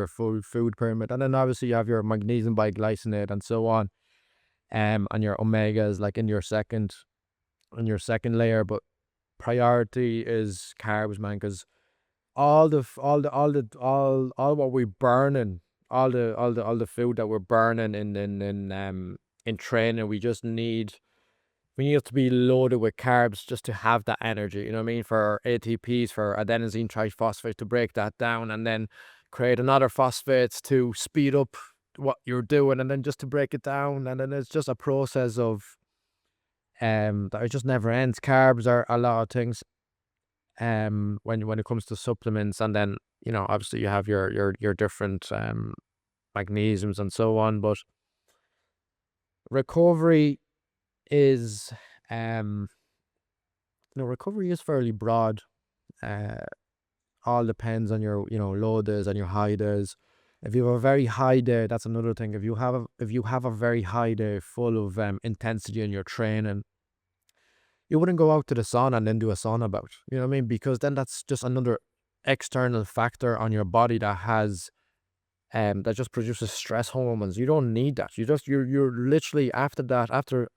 food pyramid, and then obviously you have your magnesium biglycinate and so on, and your omegas like in your second layer. But priority is carbs, man, because all what we burning, all the food that we're burning in training, we need it to be loaded with carbs just to have that energy. You know what I mean? For ATPs, for adenosine triphosphate, to break that down and then create another phosphates to speed up what you're doing, and then just to break it down. And then it's just a process of that it just never ends. Carbs are a lot of things when it comes to supplements. And then obviously you have your different magnesiums and so on. But recovery is recovery is fairly broad. All depends on your low days and your high days. If you have a very high day, that's another thing. If you have a very high day full of intensity in your training, you wouldn't go out to the sauna and then do a sauna bout. You know what I mean? Because then that's just another external factor on your body that has that just produces stress hormones. You don't need that. You're literally after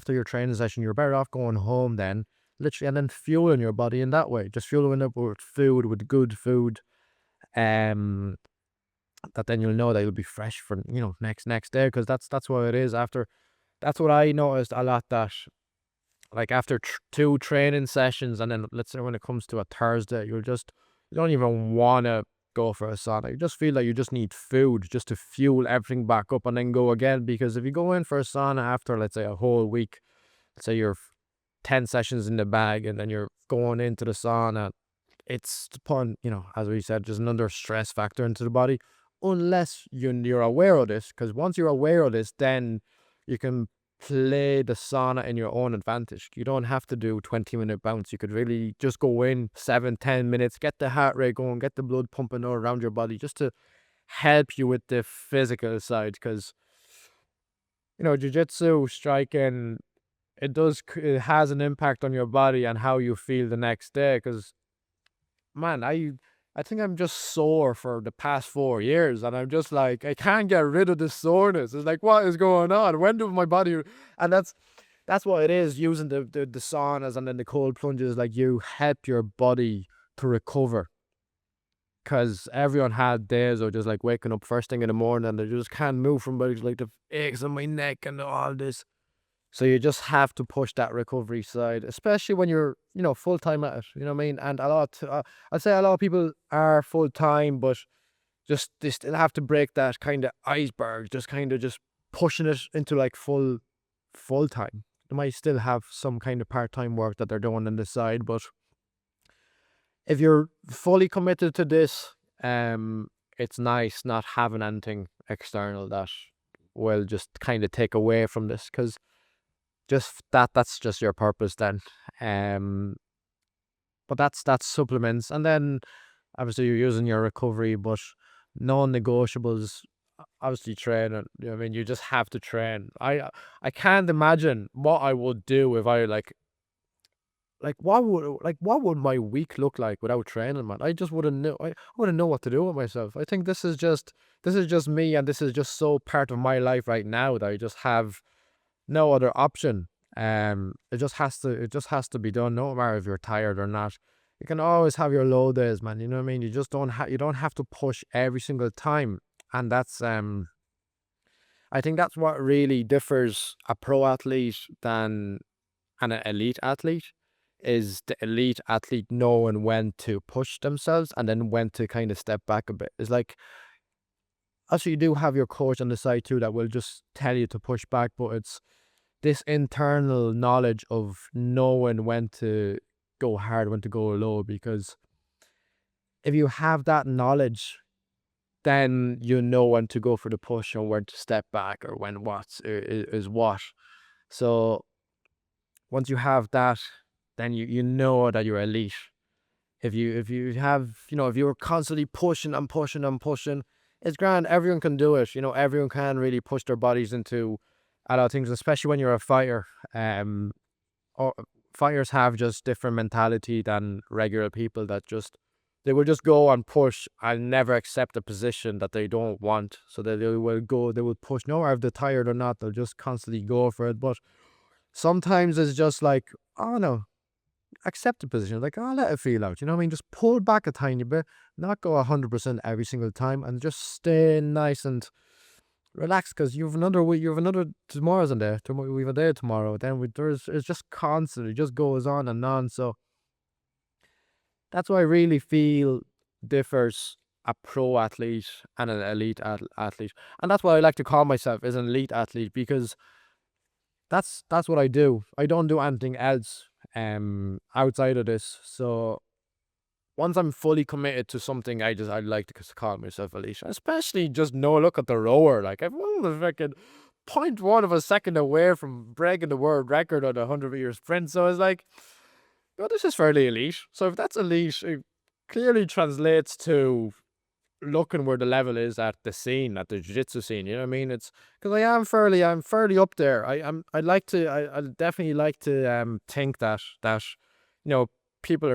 your training session, you're better off going home then, literally, and then fueling your body in that way. Just fueling up with food, with good food, that then you'll know that you'll be fresh for next day, because that's what it is after. That's what I noticed a lot, that like after 2 training sessions, and then let's say when it comes to a Thursday, you don't even want to go for a sauna. You just feel like you just need food just to fuel everything back up and then go again. Because if you go in for a sauna after, let's say, a whole week, let's say you're 10 sessions in the bag, and then you're going into the sauna, it's upon, as we said, just another stress factor into the body, unless you're aware of this. Because once you're aware of this, then you can play the sauna in your own advantage. You don't have to do 20-minute bounce. You could really just go in 7-10 minutes, get the heart rate going, get the blood pumping all around your body, just to help you with the physical side. Because jiu-jitsu, striking, it has an impact on your body and how you feel the next day. Because, man, I think I'm just sore for the past 4 years, and I'm just like, I can't get rid of this soreness. It's like, what is going on? When do my body... And that's what it is, using the saunas and then the cold plunges. Like, you help your body to recover. Because everyone had days of just like waking up first thing in the morning and they just can't move from like the aches in my neck and all this. So you just have to push that recovery side, especially when you're, full time at it. You know what I mean? And I'd say a lot of people are full time, but just they still have to break that kind of iceberg, just kind of just pushing it into like full time. They might still have some kind of part time work that they're doing on the side, but if you're fully committed to this, it's nice not having anything external that will just kind of take away from this, because just that's just your purpose then. But that's supplements, and then obviously you're using your recovery, but non-negotiables, obviously training. You know what I mean? You just have to train. I can't imagine what I would do if I what would my week look like without training, man? I just wouldn't know. I wouldn't know what to do with myself. I think this is just me, and this is just so part of my life right now that I just have no other option. It just has to be done, no matter if you're tired or not. You can always have your low days, man. You know what I mean? You just don't have to push every single time, and that's I think that's what really differs a pro athlete than an elite athlete. Is the elite athlete knowing when to push themselves and then when to kind of step back a bit. It's like, actually, you do have your coach on the side too that will just tell you to push back, but it's this internal knowledge of knowing when to go hard, when to go low, because if you have that knowledge, then you know when to go for the push and when to step back, or when what is what. So once you have that, then you know that you're elite. If you have, if you're constantly pushing and pushing and pushing, it's grand. Everyone can do it. Everyone can really push their bodies into a lot of things, especially when you're a fighter. Or fighters have just different mentality than regular people, that they will just go and push and never accept a position that they don't want. So they will push, no matter if they're tired or not, they'll just constantly go for it. But sometimes it's just like, oh no, accept the position. Like, oh, let it feel out. You know what I mean? Just pull back a tiny bit, not go 100% every single time, and just stay nice and relaxed, because you have another week, tomorrow's in there. We have a day tomorrow. Then it's just constantly just goes on and on. So that's why I really feel differs a pro athlete and an elite athlete, and that's why I like to call myself as an elite athlete, because that's what I do. I don't do anything else outside of this. So once I'm fully committed to something, I'd like to call myself elite. Especially just look at the rower. Like, I'm only the freaking 0.1 of a second away from breaking the world record on a 100-meter sprint. So it's like, this is fairly elite. So if that's elite, it clearly translates to looking where the level is at the scene, at the jiu-jitsu scene. You know what I mean? It's because I'm fairly up there. I definitely like to think that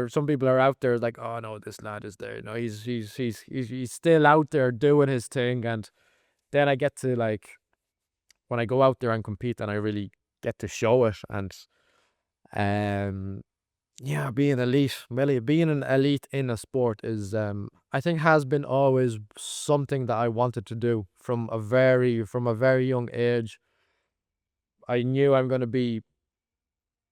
some people are out there like, oh no, this lad is there. He's still out there doing his thing, and then I get to, like, when I go out there and compete, and I really get to show it. And being an elite in a sport is I think has been always something that I wanted to do from a very young age. I knew I'm going to be,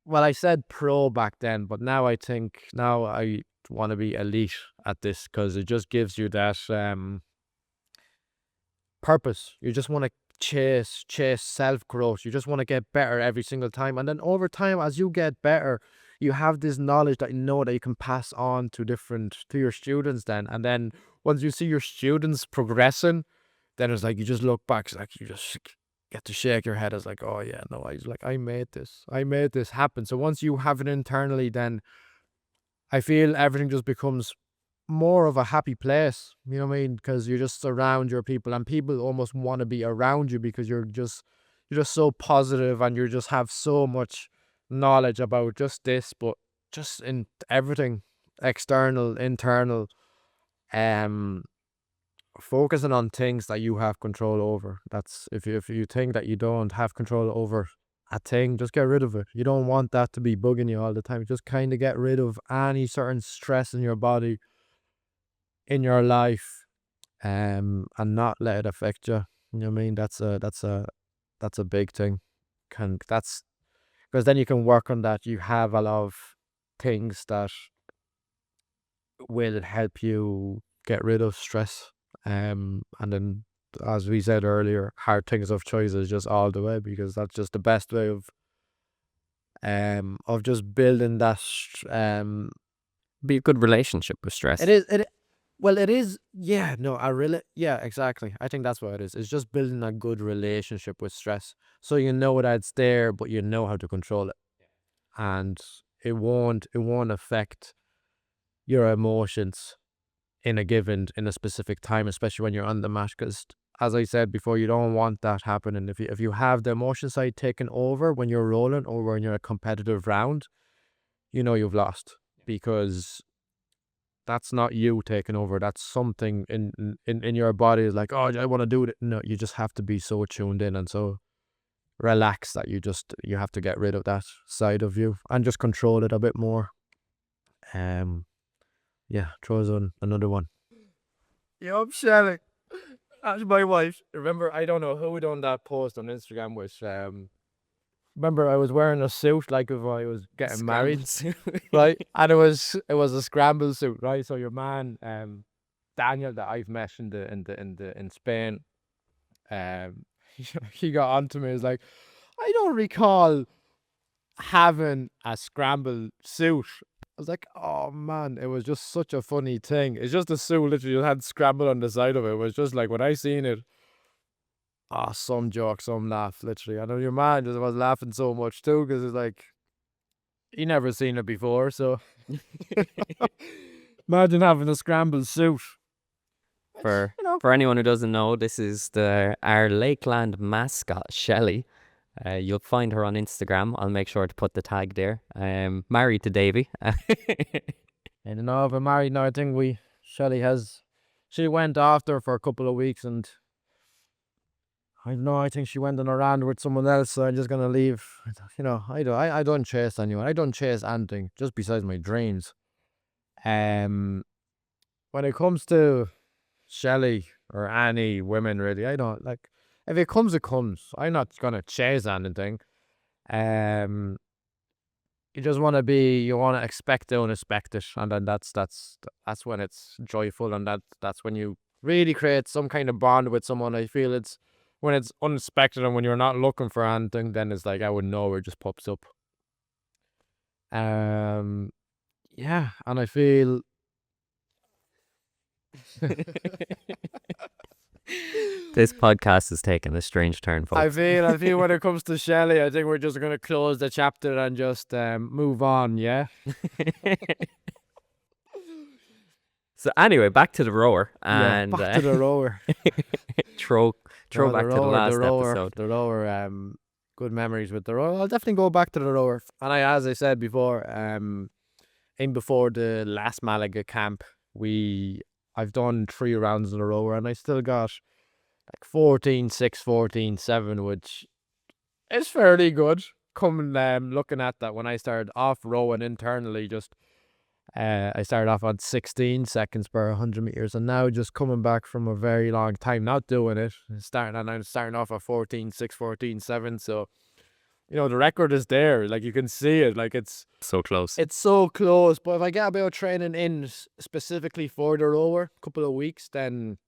well, I said pro back then, but now I think I want to be elite at this, because it just gives you that purpose. You just want to chase self-growth. You just want to get better every single time, and then over time, as you get better, you have this knowledge that that you can pass on to your students then. And then once you see your students progressing, then it's like you just look back, it's like you just get to shake your head as like, oh yeah, no, I made this happen. So once you have it internally, then I feel everything just becomes more of a happy place. You know what I mean? Because you just surround your people, and people almost want to be around you, because you're just so positive, and you just have so much knowledge about just this, but just in everything, external, internal, focusing on things that you have control over. That's if you think that you don't have control over a thing, just get rid of it. You don't want that to be bugging you all the time. Just kind of get rid of any certain stress in your body, in your life, and not let it affect you. You know what I mean? That's a big thing. That's because then you can work on that. You have a lot of things that will help you get rid of stress. And then, as we said earlier, hard things of choice is just all the way, because that's just the best way of just building that. Be a good relationship with stress. It is. Well, it is. Yeah. No. Yeah. Exactly. I think that's what it is. It's just building a good relationship with stress, so you know that it's there, but you know how to control it, and it won't affect your emotions in a specific time, especially when you're on the mat. Because, as I said before, you don't want that happening. If you have the emotion side taken over when you're rolling or when you're a competitive round, you know you've lost, because that's not you taking over. That's something in your body is like, oh, I want to do it. No, you just have to be so tuned in and so relaxed that you have to get rid of that side of you and just control it a bit more. Yeah, throws on another one. Yo, I'm Shelly. That's my wife. Remember, I don't know who done that post on Instagram, which remember I was wearing a suit like if I was getting married, right? And it was a scramble suit, right? So your man, Daniel, that I've met in Spain, he got onto me. He was like, I don't recall having a scramble suit. I was like, oh man, it was just such a funny thing. It's just a suit, literally had scramble on the side of it. It was just like, when I seen it, some joke, some laugh, literally. I know your man just was laughing so much too, because it's like, he never seen it before, so imagine having a scramble suit. For anyone who doesn't know, this is our Lakeland mascot, Shelly. You'll find her on Instagram. I'll make sure to put the tag there. Married to Davey. I don't know if I'm married now. I think she went after for a couple of weeks, and I don't know, I think she went on a round with someone else, so I'm just gonna leave. I don't chase anyone. I don't chase anything, just besides my dreams. When it comes to Shelley or any women, really, I don't like. If it comes, it comes. I'm not gonna chase anything. You just want to expect the unexpected, and then that's when it's joyful, and that's when you really create some kind of bond with someone. I feel it's when it's unexpected and when you're not looking for anything, then it's like out of nowhere it just pops up. Yeah, and I feel This podcast is taking a strange turn, folks. I feel when it comes to Shelley, I think we're just gonna close the chapter and just move on. Yeah. So anyway, back to the rower, and back to the rower. throw back to the last episode. The rower. Good memories with the rower. I'll definitely go back to the rower. And as I said before, before the last Malaga camp, I've done 3 rounds in a rower, and I still got like 14-6, 14-7, which is fairly good. Looking at that, when I started off rowing internally, I started off on 16 seconds per 100 meters, and now just coming back from a very long time not doing it, I'm starting off at 14-6, 14-7. So, the record is there. Like, you can see it. Like, it's so close. It's so close. But if I get a bit of training in specifically for the rower, a couple of weeks, then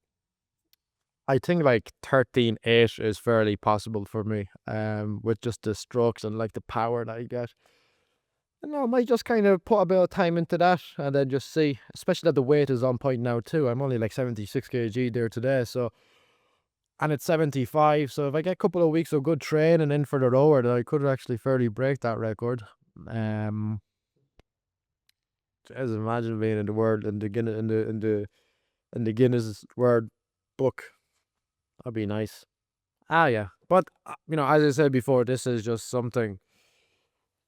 I think like 13-8 is fairly possible for me. With just the strokes and like the power that I get. I might just kind of put a bit of time into that and then just see, especially that the weight is on point now too. I'm only like 76 kg there today, so, and it's 75. So if I get a couple of weeks of good training in for the rower, then I could actually fairly break that record. Just imagine being in the world in the Guinness World Book. That'd be nice. Yeah, but as I said before, this is just something.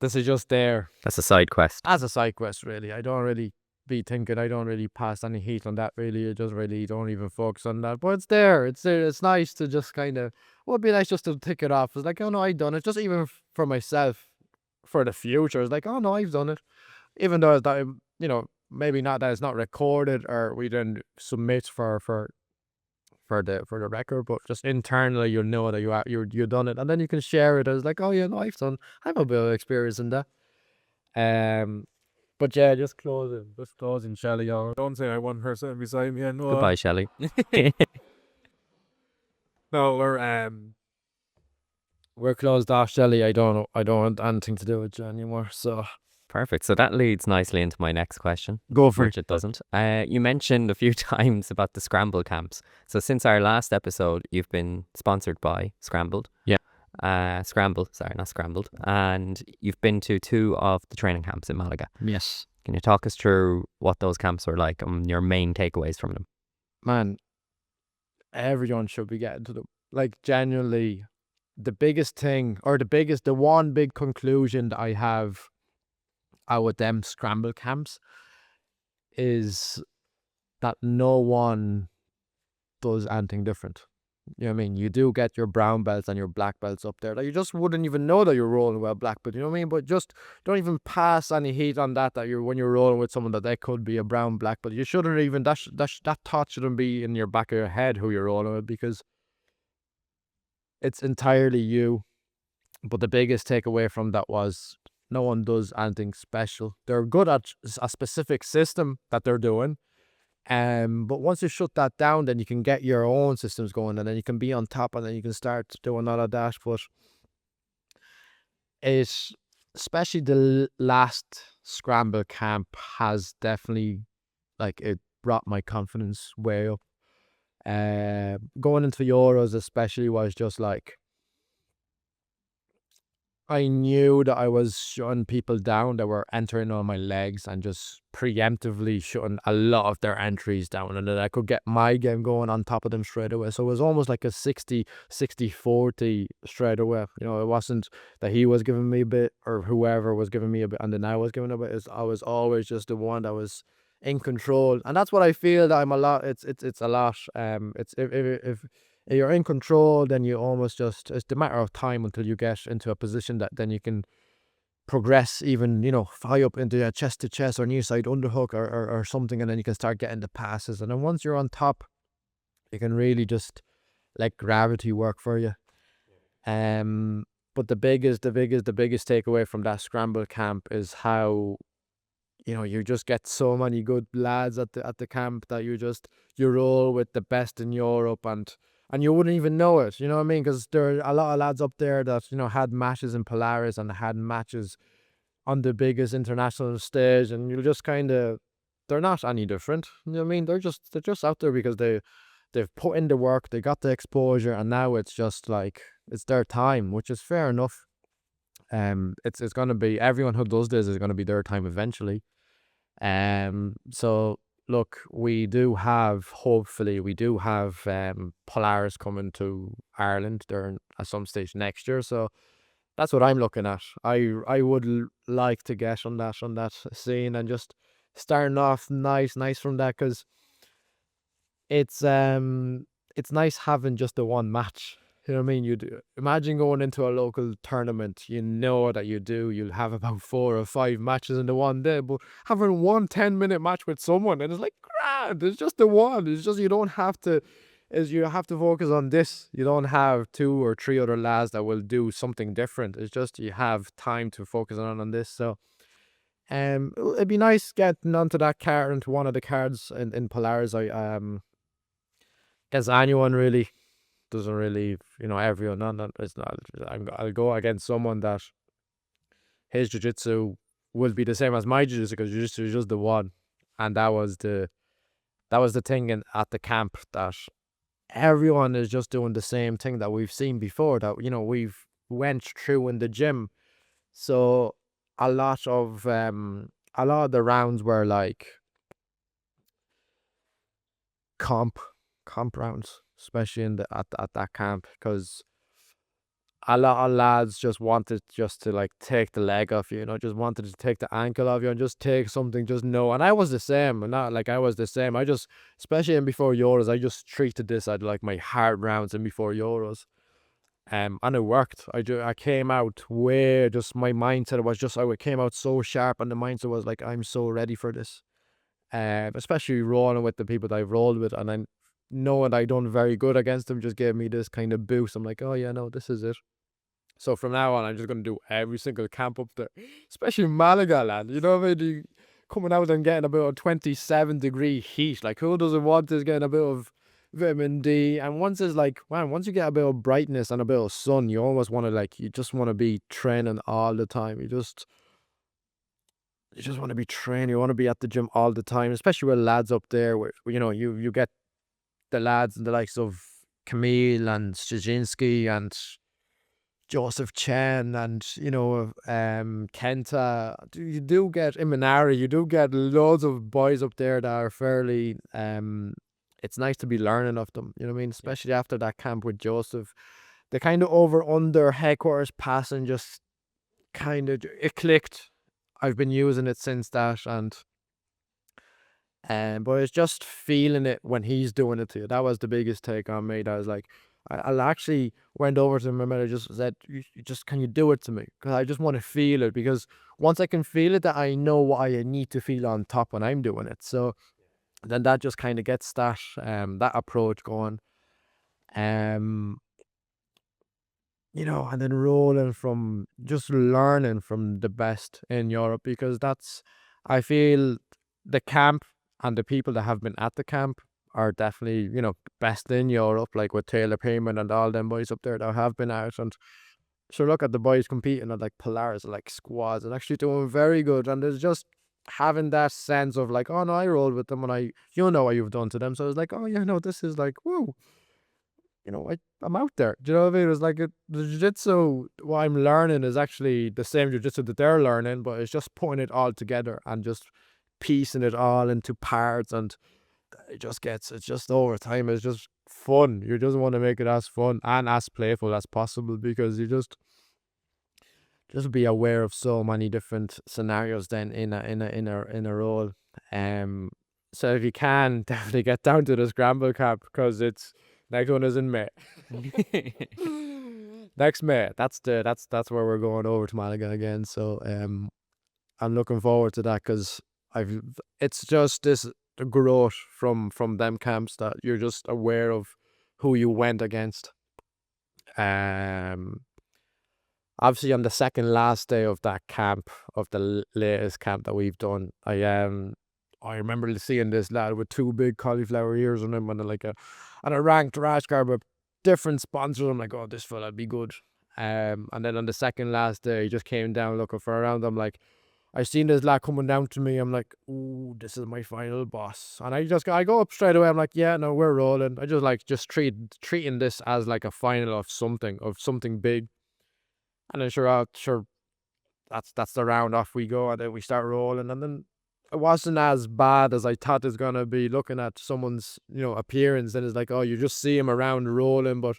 This is just there. That's a side quest. As a side quest, really. I don't really be thinking I don't really pass any heat on that really. I just really don't even focus on that. But it's there. It's there. It's nice to just kind of, well, it'd be nice just to tick it off. It's like, oh no, I've done it. Just even for myself, for the future. It's like, oh no, I've done it. Even though that, maybe not that it's not recorded or we didn't submit for the record, but just internally you'll know that you've done it, and then you can share it as like, oh yeah, no, I have a bit of experience in that. But yeah, just closing, Shelley. Don't say I want her sitting beside me. No, Goodbye, Shelley. no, we're closed off, Shelley. I don't want anything to do with you anymore. So Perfect. So that leads nicely into my next question, go for which it doesn't. You mentioned a few times about the Scramble camps. So since our last episode, you've been sponsored by Scrambled. Yeah. Scramble, sorry, not Scrambled. And you've been to 2 of the training camps in Malaga. Yes. Can you talk us through what those camps were like and your main takeaways from them? Man, everyone should be getting to them. Like, genuinely, the biggest thing, or the one big conclusion that I have out with them Scramble camps is that no one does anything different. You know what I mean? You do get your brown belts and your black belts up there that you just wouldn't even know that you're rolling well black belt. You know what I mean? But just don't even pass any heat on that when you're rolling with someone that they could be a brown black belt. You shouldn't even, that thought shouldn't be in your back of your head who you're rolling with, because it's entirely you. But the biggest takeaway from that was no one does anything special. They're good at a specific system that they're doing. But once you shut that down, then you can get your own systems going, and then you can be on top, and then you can start doing all of that. But especially the last Scramble camp has definitely, like, it brought my confidence way up. Going into Euros especially was just like, I knew that I was shutting people down that were entering on my legs and just preemptively shutting a lot of their entries down, and then I could get my game going on top of them straight away. So it was almost like a 60-40 straight away. You know, it wasn't that he was giving me a bit or whoever was giving me a bit and then I was giving a bit. I was always just the one that was in control, and that's what I feel that I'm a lot. It's a lot. It's if you're in control, then you almost just, it's the matter of time until you get into a position that then you can progress even, high up into a chest to chest or near side underhook or something, and then you can start getting the passes. And then once you're on top, you can really just let gravity work for you. But the biggest takeaway from that Scramble camp is how, you just get so many good lads at the camp that you roll with the best in Europe, and you wouldn't even know it, you know what I mean? Because there are a lot of lads up there that, had matches in Polaris and had matches on the biggest international stage, and you'll just kind of, they're not any different, you know what I mean? They're just out there because they've put in the work, they got the exposure, and now it's just like, it's their time, which is fair enough. It's going to be, everyone who does this is going to be their time eventually. So look, hopefully we do have Polaris coming to Ireland during at some stage next year. So that's what I'm looking at. I would like to get on that scene and just starting off nice from that, because it's nice having just the one match. You know what I mean? Imagine going into a local tournament, that you'll have about 4 or 5 matches in the one day, but having one 10-minute match with someone, and it's like, grand, it's just the one. It's just, you have to focus on this. You don't have 2 or 3 other lads that will do something different. It's just, you have time to focus on this. So it'd be nice getting onto that card, into one of the cards in Polaris. I guess anyone really doesn't really, everyone, it's not, I'll go against someone that his jiu-jitsu will be the same as my jiu-jitsu, because jiu-jitsu is just the one. And that was the thing at the camp, that everyone is just doing the same thing that we've seen before, that we've went through in the gym. So a lot of the rounds were like comp rounds, especially at that camp, because a lot of lads just wanted just to like take the leg off you, just wanted to take the ankle off you and just take something, just no. And I was the same, and not like I was the same. I just, especially in before Euros, I just treated this as like my hard rounds in before Euros. And it worked. I came out way, just my mindset was just, I came out so sharp, and the mindset was like, I'm so ready for this. Especially rolling with the people that I've rolled with, and then knowing I done very good against them just gave me this kind of boost. I'm like, oh yeah, no, this is it. So from now on, I'm just going to do every single camp up there, especially Malaga, land. You know what I mean? Coming out and getting about a 27-degree heat. Like, who doesn't want this, getting a bit of vitamin D? And once it's like, man, once you get a bit of brightness and a bit of sun, you almost want to, like, you just want to be training all the time. You just want to be training. You want to be at the gym all the time, especially with lads up there where, you get the lads and the likes of Camille and Szczecinski and Joseph Chen and, Kenta. You do get Imanari, you do get loads of boys up there that are fairly, it's nice to be learning of them, you know what I mean? Especially after that camp with Joseph. The kind of over-under headquarters passing just kind of, it clicked. I've been using it since that, but it's just feeling it when he's doing it to you. That was the biggest take on me. That was like, I actually went over to him and I just said, can you do it to me? Because I just want to feel it. Because once I can feel it, that I know what I need to feel on top when I'm doing it. So then that just kind of gets that approach going. And then rolling from just learning from the best in Europe, because I feel the camp and the people that have been at the camp are definitely, best in Europe, like with Taylor Payman and all them boys up there that have been out. And so look at the boys competing at like Polaris, like squads, and actually doing very good. And there's just having that sense of like, oh no, I rolled with them, and know what you've done to them. So it's like, oh yeah, no, this is like, whoa, I'm out there. Do you know what I mean? It's like the jiu-jitsu, what I'm learning is actually the same jiu-jitsu that they're learning, but it's just putting it all together and just piecing it all into parts, and it's just over time, it's just fun. You just want to make it as fun and as playful as possible, because you just be aware of so many different scenarios then in a role. So if you can, definitely get down to the Scramble camp, because it's next one is in May. Next May. That's where we're going over to Malaga again. So I'm looking forward to that, because it's just this growth from them camps that you're just aware of who you went against. Obviously on the second last day of that camp, of the latest camp that we've done, I remember seeing this lad with 2 big cauliflower ears on him and a ranked rash guard with different sponsors. I'm like, oh, this fella'd be good. And then on the second last day, he just came down looking for a round. I'm like, I seen this lad coming down to me. I'm like, ooh, this is my final boss. And I go up straight away. I'm like, yeah, no, we're rolling. I just treating this as like a final of something big. And then sure, that's the round, off we go, and then we start rolling. And then it wasn't as bad as I thought it's gonna be, looking at someone's, appearance. And it's like, oh, you just see him around rolling, but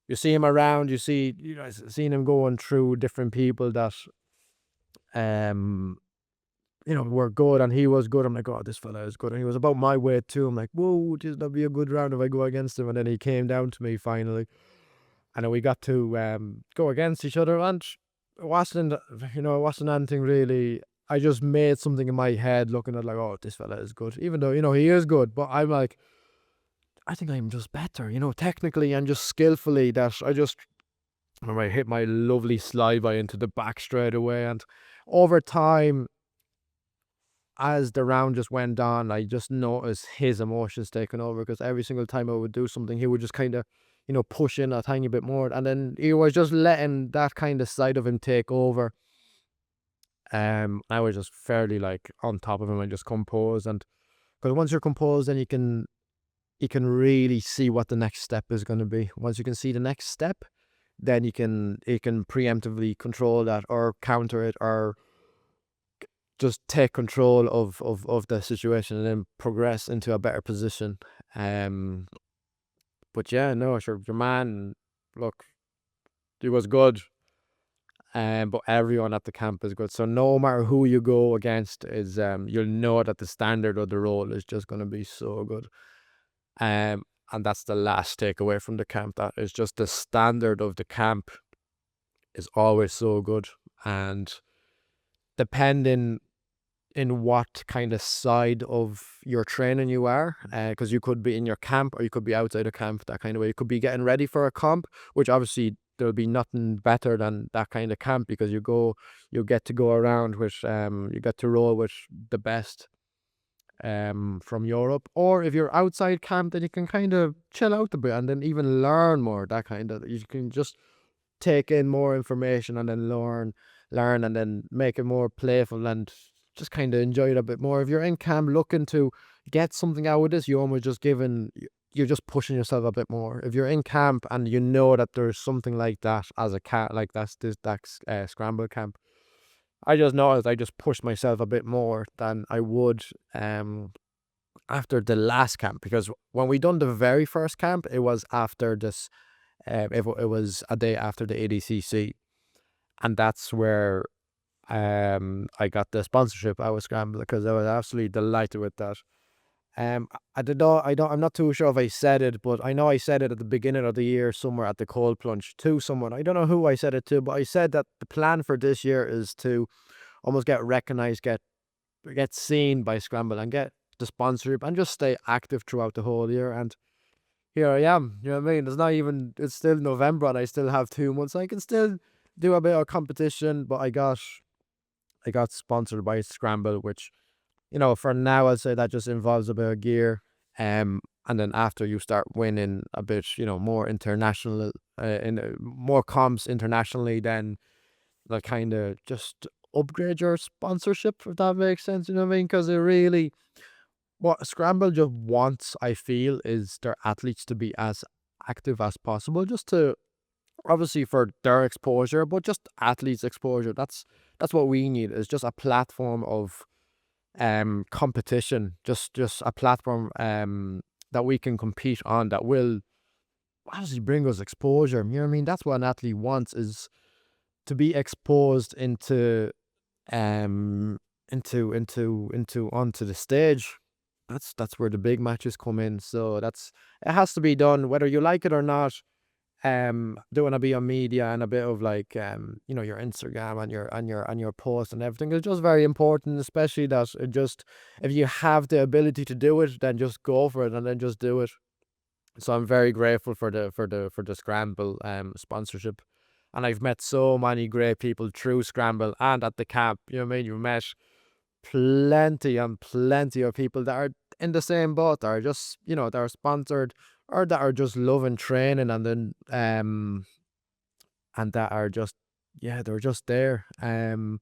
you see him around, you see, seeing him going through different people that, were good, and he was good. I'm like, oh, this fella is good. And he was about my weight too. I'm like, whoa, that'll be a good round if I go against him. And then he came down to me finally. And then we got to go against each other, and it wasn't anything really. I just made something in my head looking at like, oh, this fella is good. Even though, he is good. But I'm like, I think I'm just better, technically and just skillfully. That I remember I hit my lovely slide by into the back straight away. And over time, as the round just went on, I just noticed his emotions taking over, because every single time I would do something, he would just kind of, push in a tiny bit more. And then he was just letting that kind of side of him take over. I was just fairly like on top of him and just composed. And because once you're composed, then you can really see what the next step is going to be. Once you can see the next step, then you can preemptively control that, or counter it, or just take control of the situation, and then progress into a better position. But yeah, no, sure, your man, look, it was good. But everyone at the camp is good. So no matter who you go against, is you'll know that the standard of the role is just going to be so good. And that's the last takeaway from the camp. That is just the standard of the camp is always so good. And depending in what kind of side of your training you are, because you could be in your camp or you could be outside of camp, that kind of way. You could be getting ready for a comp, which obviously there'll be nothing better than that kind of camp, because you get to go around with you get to roll with the best from Europe. Or if you're outside camp, then you can kind of chill out a bit and then even learn more. That kind of, you can just take in more information and then learn and then make it more playful and just kind of enjoy it a bit more. If you're in camp looking to get something out of this, you're just pushing yourself a bit more. If you're in camp and you know that there's something like that as a cat, like that's Scramble camp, I just noticed I just pushed myself a bit more than I would after the last camp, because when we done the very first camp, it was after this it was a day after the ADCC, and that's where I got the sponsorship out of Scramble, because I was absolutely delighted with that. I don't know, I'm not too sure if I said it, but I know I said it at the beginning of the year somewhere at the cold plunge to someone. I don't know who I said it to, but I said that the plan for this year is to almost get recognized, get seen by Scramble and get the sponsorship and just stay active throughout the whole year. And here I am, you know what I mean? It's still November and I still have 2 months. I can still do a bit of competition, but I got sponsored by Scramble, which, for now, I'd say that just involves a bit of gear. And then after you start winning a bit, more international, more comps internationally, then they'll kind of just upgrade your sponsorship, if that makes sense, you know what I mean? Because what Scramble just wants, I feel, is their athletes to be as active as possible, just to, obviously for their exposure, but just athletes' exposure. That's what we need, is just a platform of competition, just a platform that we can compete on, that will obviously bring us exposure. You know what I mean? That's what an athlete wants, is to be exposed into onto the stage. That's where the big matches come in. So it has to be done whether you like it or not. Doing a bit of media and a bit of like your Instagram and your post and everything is just very important, especially that if you have the ability to do it, then just go for it and then just do it. So I'm very grateful for the Scramble sponsorship, and I've met so many great people through Scramble and at the camp. You know what I mean? You've met plenty of people that are in the same boat, that are just that are sponsored, or that are just loving training, and then and that are just they're just there, and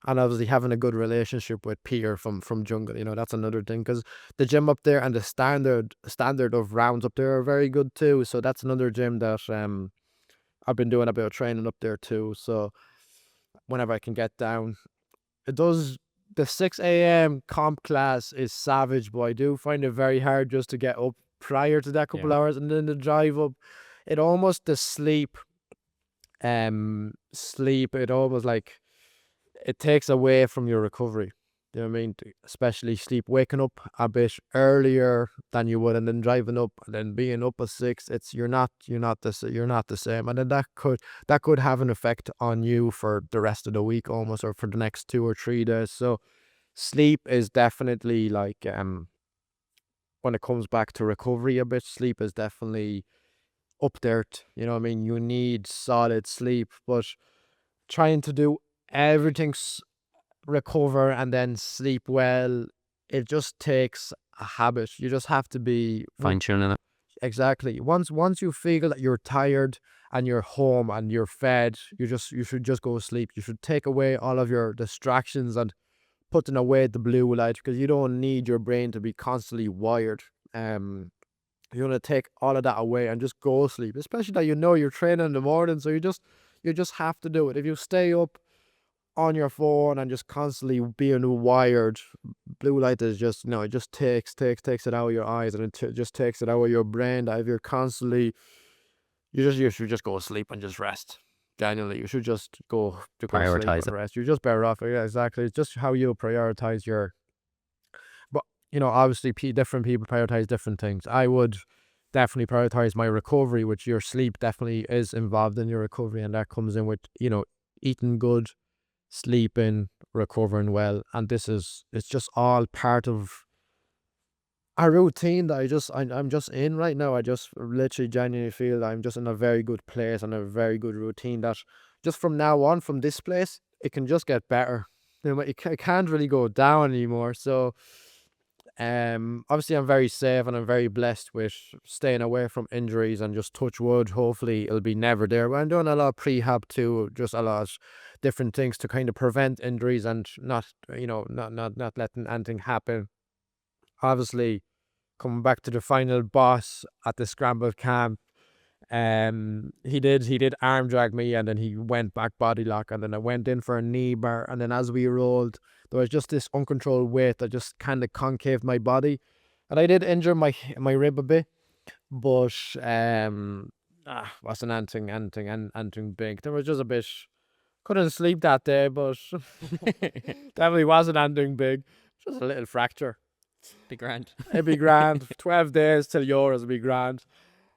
obviously having a good relationship with Peter from Jungle. That's another thing, because the gym up there and the standard of rounds up there are very good too. So that's another gym that I've been doing a bit of training up there too. So whenever I can get down, it does. The 6 a.m. comp class is savage, but I do find it very hard just to get up prior to that couple hours, and then the drive up, it almost, the sleep, it almost like it takes away from your recovery. You know what I mean? Especially waking up a bit earlier than you would, and then driving up, and then being up at 6. You're not the same, and then that could have an effect on you for the rest of the week almost, or for the next 2 or 3 days. So sleep is definitely like when it comes back to recovery a bit, sleep is definitely up there. You know what I mean? You need solid sleep, but trying to do everything, recover and then sleep well, it just takes a habit. You just have to be fine-tuning it. Exactly. Once you feel that you're tired and you're home and you're fed, you should just go to sleep. You should take away all of your distractions and putting away the blue light, because you don't need your brain to be constantly wired. You're gonna take all of that away and just go sleep, especially that you're training in the morning, so you just have to do it. If you stay up on your phone and just constantly being wired, blue light is just it just takes it out of your eyes, and it just takes it out of your brain. That if you're constantly, you should just go to sleep and just rest. Genuinely, you should just go sleep Prioritize and it. rest. You're just better off. Yeah, exactly. It's just how you prioritize your. But obviously, different people prioritize different things. I would definitely prioritize my recovery, which your sleep definitely is involved in your recovery, and that comes in with eating good, sleeping, recovering well, and it's just all part of a routine that I'm just in right now. I just literally genuinely feel I'm just in a very good place and a very good routine that just from now on, from this place, it can just get better. It can't really go down anymore. So obviously I'm very safe and I'm very blessed with staying away from injuries, and just touch wood, hopefully it'll be never there. But I'm doing a lot of prehab too, just a lot of different things to kind of prevent injuries and not letting anything happen. Obviously, coming back to the final boss at the Scramble camp, he did arm drag me, and then he went back body lock, and then I went in for a knee bar, and then as we rolled, there was just this uncontrolled weight that just kind of concaved my body, and I did injure my rib a bit, but wasn't anything big. There was just a bit. Couldn't sleep that day, but definitely wasn't anything big. Just a little fracture. Be grand. It'd be grand. 12 days till Euros would be grand.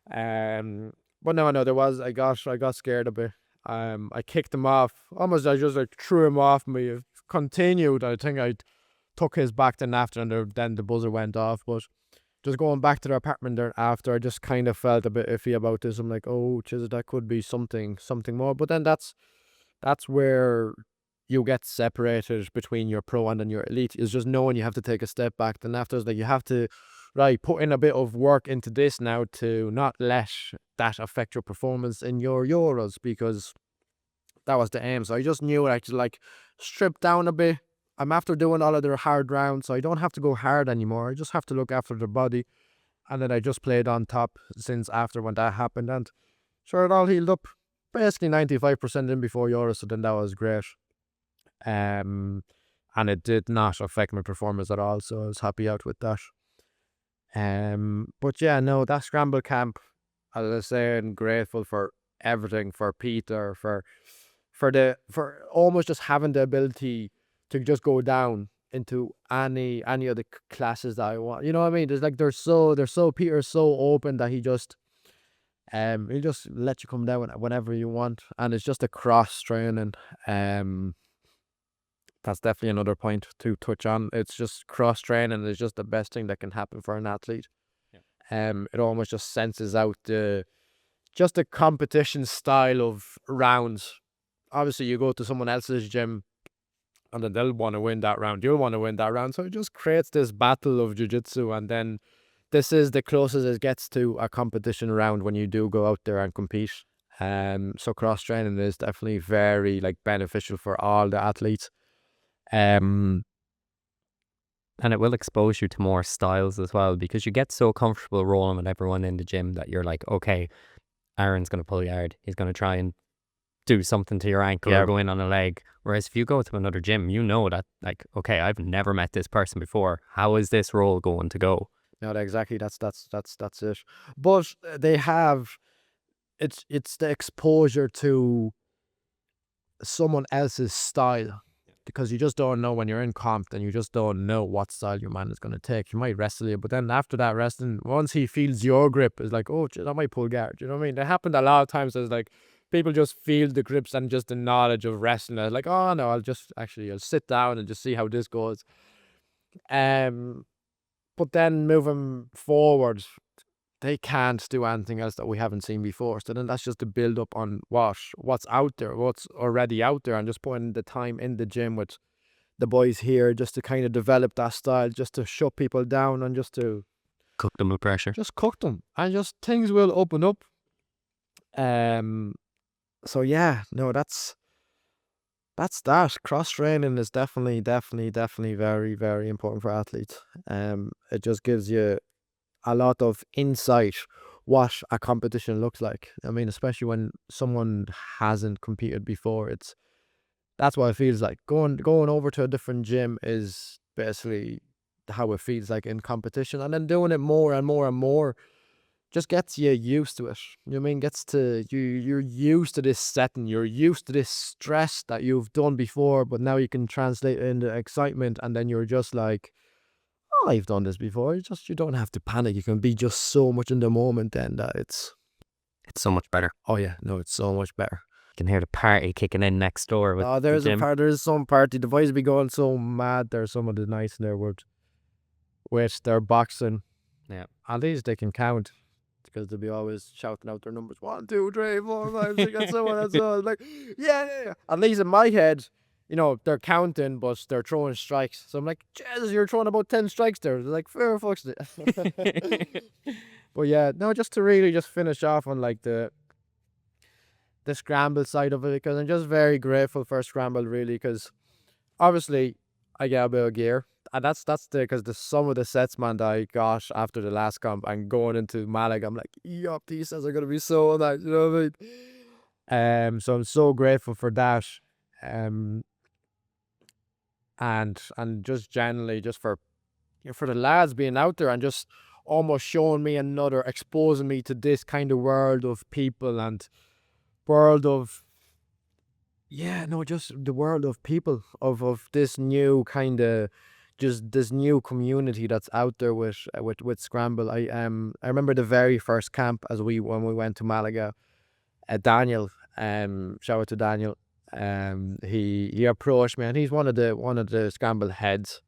But no, there was. I got scared a bit. I kicked him off. Almost, I just threw him off me. It continued. I think I took his back then after, and then the buzzer went off. But just going back to the apartment there after, I just kind of felt a bit iffy about this. I'm like, oh, Jesus, that could be something more. But then that's where you get separated between your pro and then your elite, is just knowing you have to take a step back. Then after, it's like you have to put in a bit of work into this now to not let that affect your performance in your Euros, because that was the aim. So I just knew I could strip down a bit. I'm after doing all of their hard rounds, so I don't have to go hard anymore. I just have to look after the body, and then I just played on top since after when that happened, and sure, it all healed up. Basically 95% in before Euros, so then that was great. And it did not affect my performance at all, so I was happy out with that. But yeah, no, that Scramble camp, as I was saying, grateful for everything, for Peter, for almost just having the ability to just go down into any of the classes that I want. You know what I mean? There's Peter's so open that he'll just let you come down whenever you want, and it's just a cross training. That's definitely another point to touch on. It's just cross training is just the best thing that can happen for an athlete. Yeah. It almost just senses out the competition style of rounds. Obviously, you go to someone else's gym, and then they'll want to win that round. You'll want to win that round. So it just creates this battle of jiu-jitsu, and then this is the closest it gets to a competition round when you do go out there and compete. So cross training is definitely very beneficial for all the athletes. And it will expose you to more styles as well, because you get so comfortable rolling with everyone in the gym that you're like, okay, Aaron's going to pull you hard. He's going to try and do something to your ankle or go in on a leg. Whereas if you go to another gym, you know that okay, I've never met this person before. How is this roll going to go? No, exactly. That's it. But they have, it's the exposure to someone else's style, because you just don't know when you're in comp, then you just don't know what style your man is going to take. You might wrestle you, but then after that wrestling, once he feels your grip, it's like, oh, I might pull guard. You know what I mean? It happened a lot of times. It's like people just feel the grips and just the knowledge of wrestling. It's like, oh no, I'll sit down and just see how this goes. But then moving forward, they can't do anything else that we haven't seen before. So then that's just to build up on what's out there, what's already out there, and just putting the time in the gym with the boys here just to kind of develop that style, just to shut people down and just to cook them with pressure. Just cook them, and just things will open up. So yeah, no, that's that. Cross training is definitely very, very important for athletes. It just gives you a lot of insight what a competition looks like. I mean, especially when someone hasn't competed before, that's what it feels like. Going over to a different gym is basically how it feels like in competition, and then doing it more and more and more, just gets you used to it. You know what I mean? Gets to you're used to this setting. You're used to this stress that you've done before, but now you can translate it into excitement, and then you're just like, oh, I've done this before. You don't have to panic. You can be just so much in the moment, and It's so much better. oh yeah, no, it's so much better. You can hear the party kicking in next door with the gym. There's some party. The boys be going so mad. There's some of the nights in there with their boxing. Yeah. At least they can count, because they'll be always shouting out their numbers. 1, 2, 3, 4, 5, 6, and so on and so on. Like, yeah. At least in my head, you know, they're counting, but they're throwing strikes. So I'm like, Jesus, you're throwing about 10 strikes there. They're like, fair fucks. But yeah, no, just to really just finish off on like the scramble side of it, because I'm just very grateful for Scramble, really, because obviously I get a bit of gear, and that's because the some of the sets, man, that I got after the last comp and going into Malaga, I'm like, yup, these sets are gonna be so nice, you know what I mean? So I'm so grateful for that, and just generally just for, you know, for the lads being out there and just almost showing me exposing me to this kind of world of people and world of, yeah, no, just the world of people, of this new kind of, just this new community that's out there with Scramble. I remember the very first camp when we went to Malaga. Daniel, shout out to Daniel. He approached me, and he's one of the Scramble heads.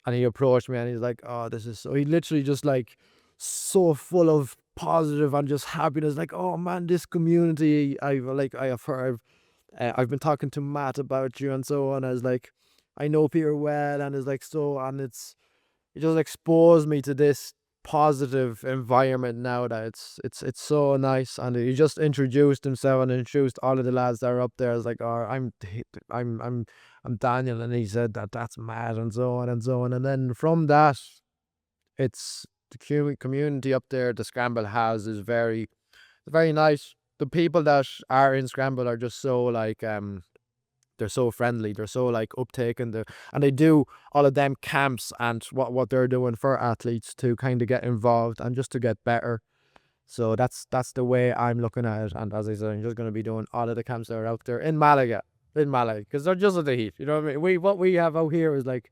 And he approached me, and he's like, "Oh, this is so." He literally just like so full of positive and just happiness. Like, "Oh man, this community, I have heard. I've been talking to Matt about you and so on." I was like, "I know Peter well," and it's like so, and it just exposed me to this positive environment now that it's so nice. And he just introduced himself and introduced all of the lads that are up there. I was like, "Oh, I'm Daniel," and he said that's mad, and so on and so on. And then from that, it's the community up there the Scramble has is very nice. The people that are in Scramble are just so like they're so friendly, they're so like uptaken, and they do all of them camps and what they're doing for athletes to kind of get involved and just to get better. So that's the way I'm looking at it. And as I said, I'm just going to be doing all of the camps that are out there in Malaga, because they're just at the heat. You know what I mean? What we have out here is like,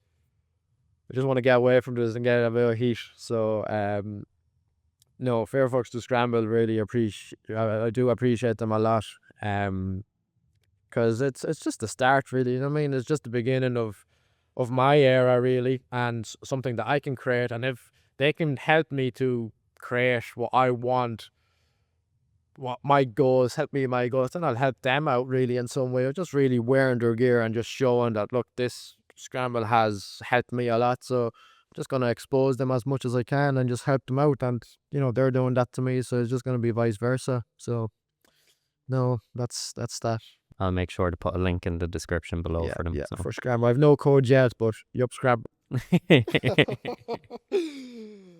I just want to get away from this and get a bit of heat. So no, fair fucks to Scramble. Really I do appreciate them a lot. Because it's just the start, really. You know what I mean? It's just the beginning of my era, really, and something that I can create. And if they can help me to create what I want, what my goals, help me in my goals, then I'll help them out, really, in some way. Or just really wearing their gear and just showing that, look, this Scramble has helped me a lot. So I'm just going to expose them as much as I can and just help them out. And, you know, they're doing that to me. So it's just going to be vice versa. So, no, that's that. I'll make sure to put a link in the description below for them. Yeah, so. for Scramble. I've no code yet, but yup, Scramble.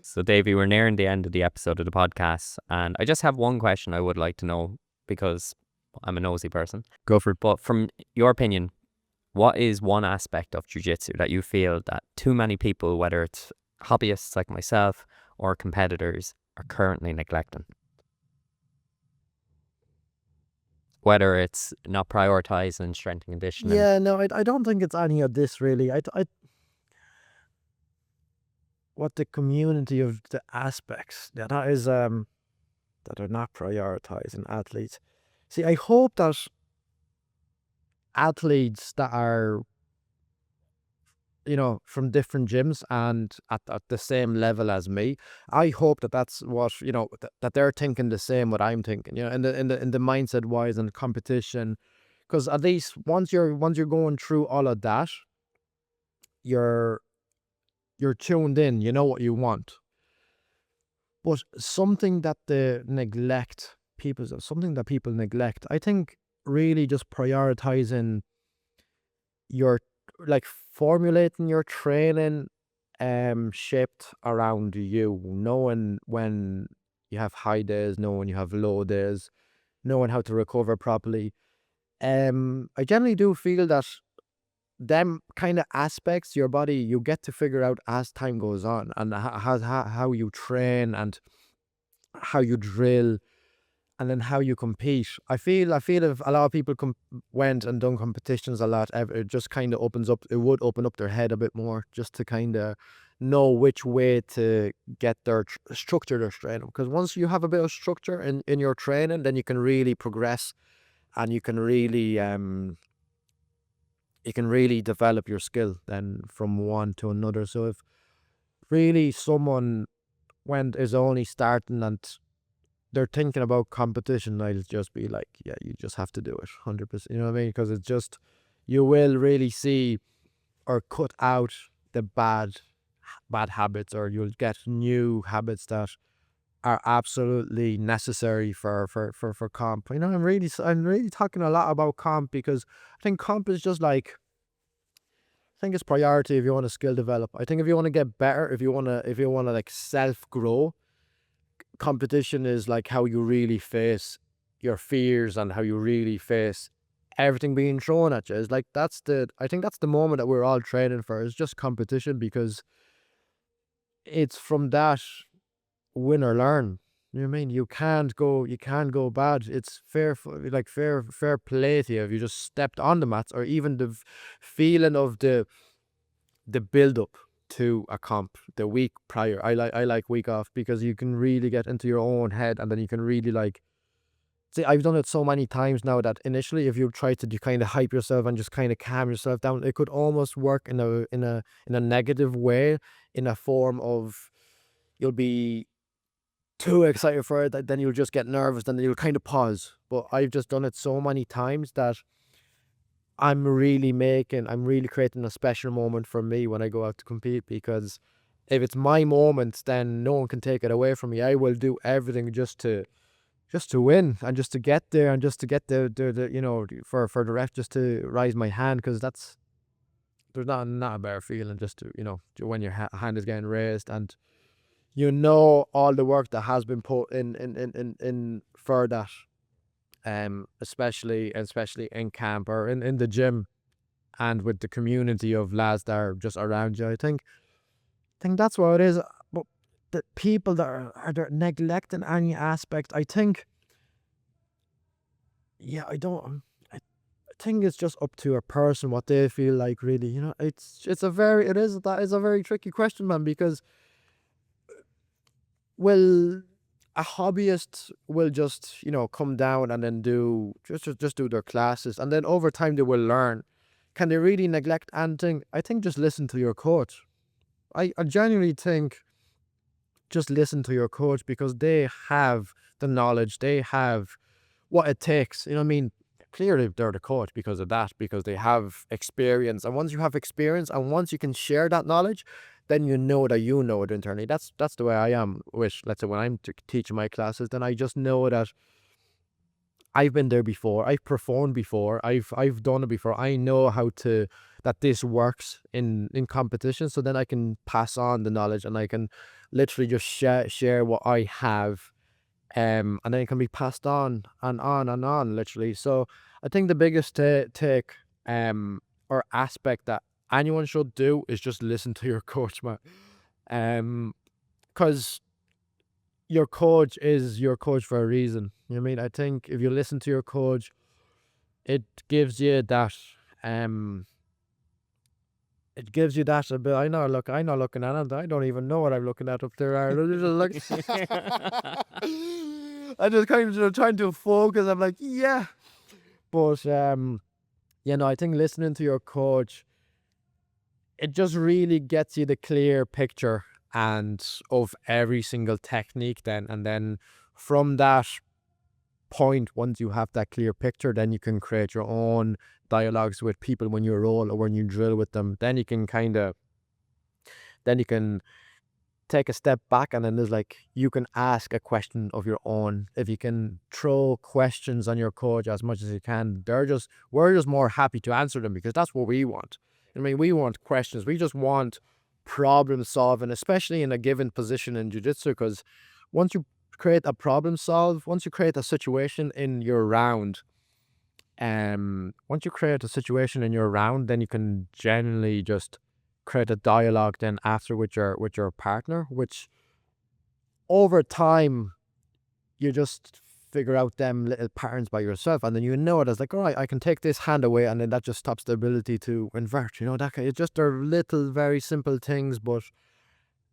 So, Davey, we're nearing the end of the episode of the podcast, and I just have one question I would like to know, because I'm a nosy person. Go for it. But from your opinion, what is one aspect of jiu-jitsu that you feel that too many people, whether it's hobbyists like myself or competitors, are currently neglecting? Whether it's not prioritizing strength and conditioning. Yeah, no, I don't think it's any of this, really. What the community of the aspects that is that are not prioritizing athletes. See, I hope that athletes that are, you know, from different gyms and at the same level as me, I hope that that's what, you know, that they're thinking the same what I'm thinking, you know, in the mindset wise and competition. Because at least once you're going through all of that, you're tuned in, you know what you want. But something that something that people neglect, I think, really just prioritizing your, like, formulating your training shaped around you, knowing when you have high days, knowing when you have low days, knowing how to recover properly. I generally do feel that them kind of aspects, your body, you get to figure out as time goes on, and how you train and how you drill, and then how you compete. I feel if a lot of people went and done competitions a lot, it just kind of it would open up their head a bit more, just to kind of know which way to get their structure their training. Because once you have a bit of structure in your training, then you can really progress, and you can really develop your skill then from one to another. So if really someone is only starting and they're thinking about competition, I'll just be like, yeah, you just have to do it 100%. You know what I mean? Because it's just, you will really see or cut out the bad habits, or you'll get new habits that are absolutely necessary for comp. You know, I'm really talking a lot about comp, because I think comp is just like, I think it's priority if you want to skill develop. I think if you want to get better, if you want to like self grow, competition is like how you really face your fears and how you really face everything being thrown at you. It's like, I think that's the moment that we're all training for, is just competition, because it's from that win or learn. You know what I mean? You can't go bad. It's fair play to you if you just stepped on the mats, or even the feeling of the build up to a comp the week prior. I like week off, because you can really get into your own head, and then you can really like, see, I've done it so many times now that initially, if you try to kind of hype yourself and just kind of calm yourself down, it could almost work in a negative way, in a form of, you'll be too excited for it, that then you'll just get nervous, then you'll kind of pause. But I've just done it so many times that I'm really creating a special moment for me when I go out to compete, because if it's my moment, then no one can take it away from me. I will do everything just to win, and just to get there, and just to get the you know, for the ref just to raise my hand, because there's not a better feeling, just to, you know, when your hand is getting raised, and you know all the work that has been put in for that. Especially in camp, or in the gym, and with the community of lads that are just around you. I think that's what it is. But the people that are neglecting any aspect, I think, yeah, I think it's just up to a person what they feel like, really. You know, that is a very tricky question, man, because, well, a hobbyist will just, you know, come down and then do their classes, and then over time they will learn. Can they really neglect anything? I think just listen to your coach. I genuinely think just listen to your coach, because they have the knowledge, they have what it takes. You know what I mean? Clearly they're the coach because of that, because they have experience, and once you have experience, and once you can share that knowledge, then you know it internally. That's the way I am with, let's say, when I'm teaching my classes, then I just know that I've been there before, I've performed before, I've done it before. I know that this works in competition, so then I can pass on the knowledge, and I can literally just share what I have, and then it can be passed on and on and on, literally. So I think the biggest take or aspect that anyone should do is just listen to your coach, man. Because your coach is your coach for a reason. You know what I mean? I think if you listen to your coach, it gives you that a bit. I'm not looking at it. I don't even know what I'm looking at up there. I just kind of trying to focus. I'm like, yeah. But you know, I think listening to your coach, it just really gets you the clear picture and of every single technique then, and then from that point, once you have that clear picture, then you can create your own dialogues with people when you roll or when you drill with them. Then you can take a step back, and then there's like, you can ask a question of your own. If you can throw questions on your coach as much as you can, we're just more happy to answer them, because that's what we want. I mean, we want questions. We just want problem solving, especially in a given position in jiu-jitsu, because once you create a problem solve, once you create a situation in your round, once you create a situation in your round, then you can generally just create a dialogue then after with your partner, which over time you just figure out them little patterns by yourself, and then you know it as like, all right, I can take this hand away, and then that just stops the ability to invert. It's just they're little very simple things, but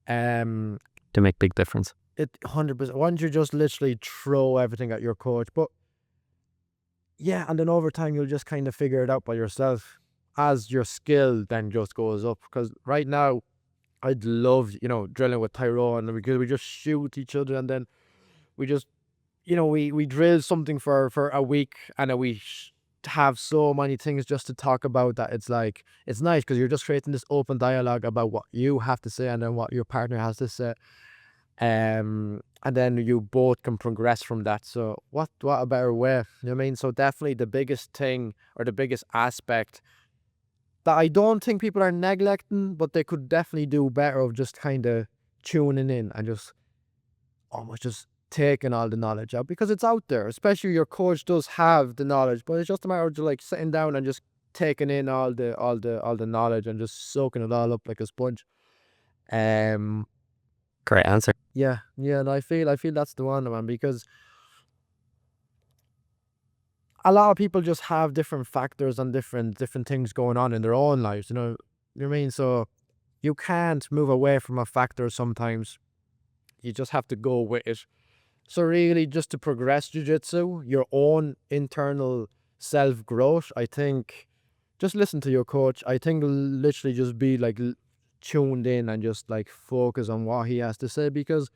to make big difference. It 100%. Once you just literally throw everything at your coach, but yeah, and then over time you'll just kind of figure it out by yourself as your skill then just goes up. Because right now, I'd love drilling with Tyrone, because we just shoot each other, and then we just we drill something for a week, and then we have so many things just to talk about that it's like it's nice because you're just creating this open dialogue about what you have to say and then what your partner has to say. And then you both can progress from that. So what a better way, you know what I mean? So definitely the biggest thing or the biggest aspect that I don't think people are neglecting, but they could definitely do better of just kind of tuning in and just almost just taking all the knowledge out, because it's out there. Especially your coach does have the knowledge, but it's just a matter of just like sitting down and just taking in all the knowledge and just soaking it all up like a sponge. Great answer. Yeah, and I feel that's the one, man, because a lot of people just have different factors and different things going on in their own lives, you know what I mean? So you can't move away from a factor sometimes. You just have to go with it. So really, just to progress jiu-jitsu, your own internal self-growth, I think just listen to your coach. I think literally just be like tuned in and just like focus on what he has to say, because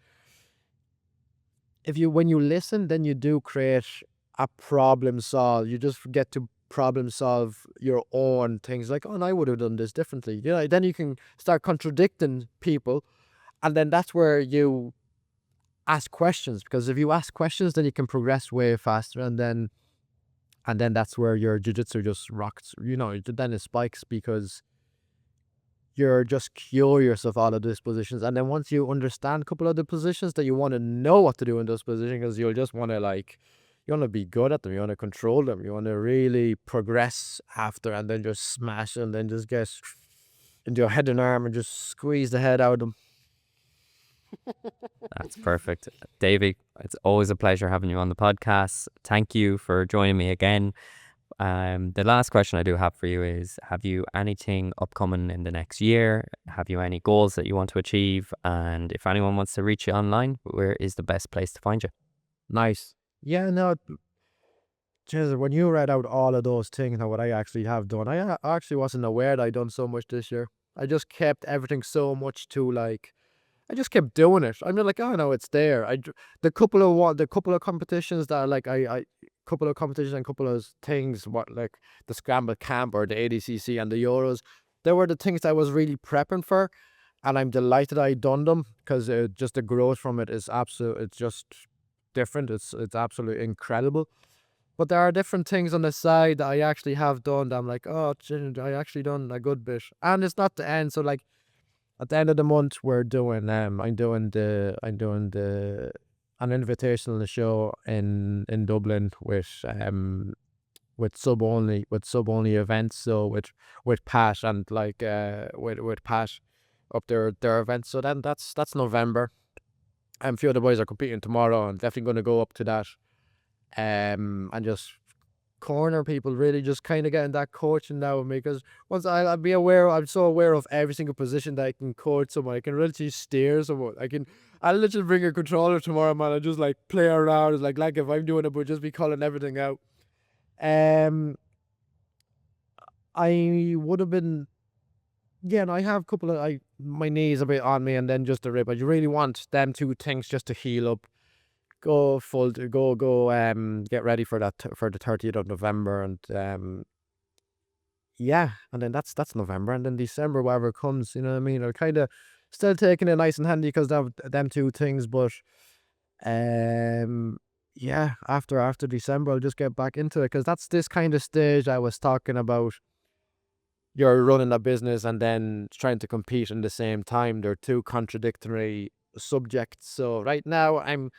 when you listen, then you do create a problem solve. You just get to problem solve your own things, like, oh, and I would have done this differently. Then you can start contradicting people, and then that's where you ask questions, because if you ask questions, then you can progress way faster, and then that's where your jiu-jitsu just rocks. Then it spikes, because you're just curious of all of these positions, and then once you understand a couple of the positions, that you want to know what to do in those positions, because you'll just want to you want to be good at them, you want to control them, you want to really progress after, and then just smash, and then just get into your head and arm and just squeeze the head out of them. That's perfect. Davey, it's always a pleasure having you on the podcast. Thank you for joining me again. The last question I do have for you is, have you anything upcoming in the next year? Have you any goals that you want to achieve? And if anyone wants to reach you online, where is the best place to find you? Nice. Yeah, no, Jesus, when you read out all of those things and what I actually have done, I actually wasn't aware that I'd done so much this year. I just kept everything so much to I just kept doing it. I'm like, oh no, it's there. The couple of competitions that couple of competitions and couple of things, what like the Scramble camp or the ADCC and the Euros, they were the things I was really prepping for, and I'm delighted I done them, because just the growth from it is absolute. It's just different. It's absolutely incredible. But there are different things on the side that I actually have done that I'm like, oh, I actually done a good bit, and it's not the end. So like, at the end of the month, we're doing I'm doing an invitational show in Dublin with sub only events. So with Pat and with Pat up their events. So then that's November. A few of the boys are competing tomorrow. I'm definitely going to go up to that, and just corner people, really just kind of getting that coaching now with me, because once I'm so aware of every single position that I can coach someone. I can literally steer someone. I'll literally bring a controller tomorrow, man, and just like play around. It's like if I'm doing it, but just be calling everything out. I would have been, yeah, and I have a couple of my knees a bit on me, and then just a rib. I really want them two things just to heal up. Get ready for that for the 30th of November, and yeah, and then that's November, and then December, whatever comes, you know what I mean. I'm kind of still taking it nice and handy because of them two things, but yeah, after December, I'll just get back into it, because that's this kind of stage I was talking about. You're running a business and then trying to compete in the same time. They're two contradictory subjects. So right now, I'm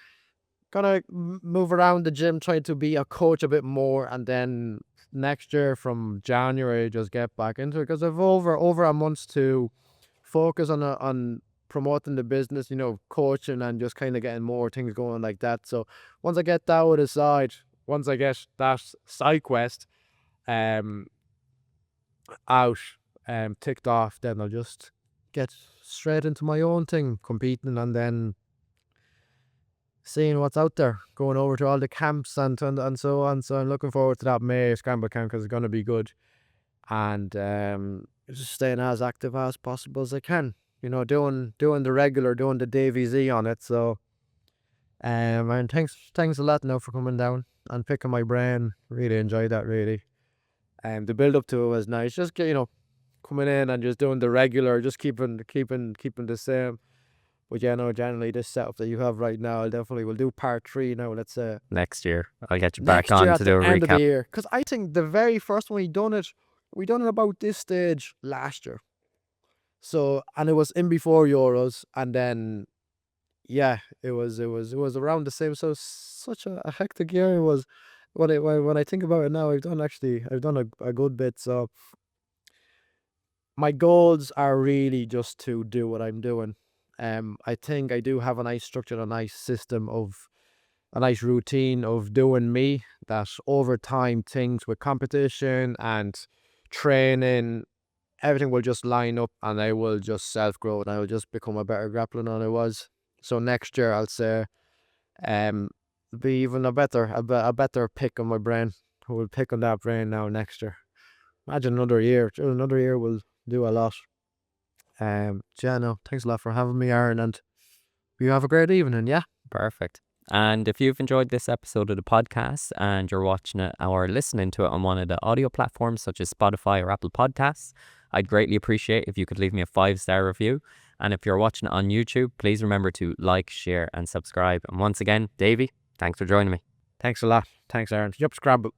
gonna move around the gym, try to be a coach a bit more, and then next year from January just get back into it, because I've over a month to focus on promoting the business, coaching and just kind of getting more things going like that. So once I get that out of the side, once I get that side quest out ticked off, then I'll just get straight into my own thing, competing, and then seeing what's out there, going over to all the camps and so on. So I'm looking forward to that May Scramble camp, because it's going to be good, and just staying as active as possible as I can, doing the regular, doing the Davy Z on it. So and thanks a lot now for coming down and picking my brain. Really enjoyed that, really. The build up to it was nice, just coming in and just doing the regular, just keeping the same. But yeah, no, generally this setup that you have right now, we'll do part 3 now. Let's say next year I'll get you back next year on at to the do a end of the recap. year, because I think the very first one we done it about this stage last year. So, and it was in before Euros, and then yeah, it was around the same. So such a hectic year it was. When I think about it now, I've done a good bit. So my goals are really just to do what I'm doing. I think I do have a nice structure, a nice system of a nice routine of doing me, that over time things with competition and training, everything will just line up, and I will just self-grow, and I will just become a better grappler than I was. So next year I'll say be even a better pick on my brain. I will pick on that brain now next year. Imagine another year will do a lot. No, thanks a lot for having me, Aaron, and you have a great evening. Yeah, Perfect. And if you've enjoyed this episode of the podcast and you're watching it or listening to it on one of the audio platforms such as Spotify or Apple Podcasts, I'd greatly appreciate if you could leave me a 5-star review. And if you're watching it on YouTube, please remember to like, share and subscribe. And once again, Davey, thanks for joining me. thanks a lot. Thanks, Aaron. Yup, Scramble.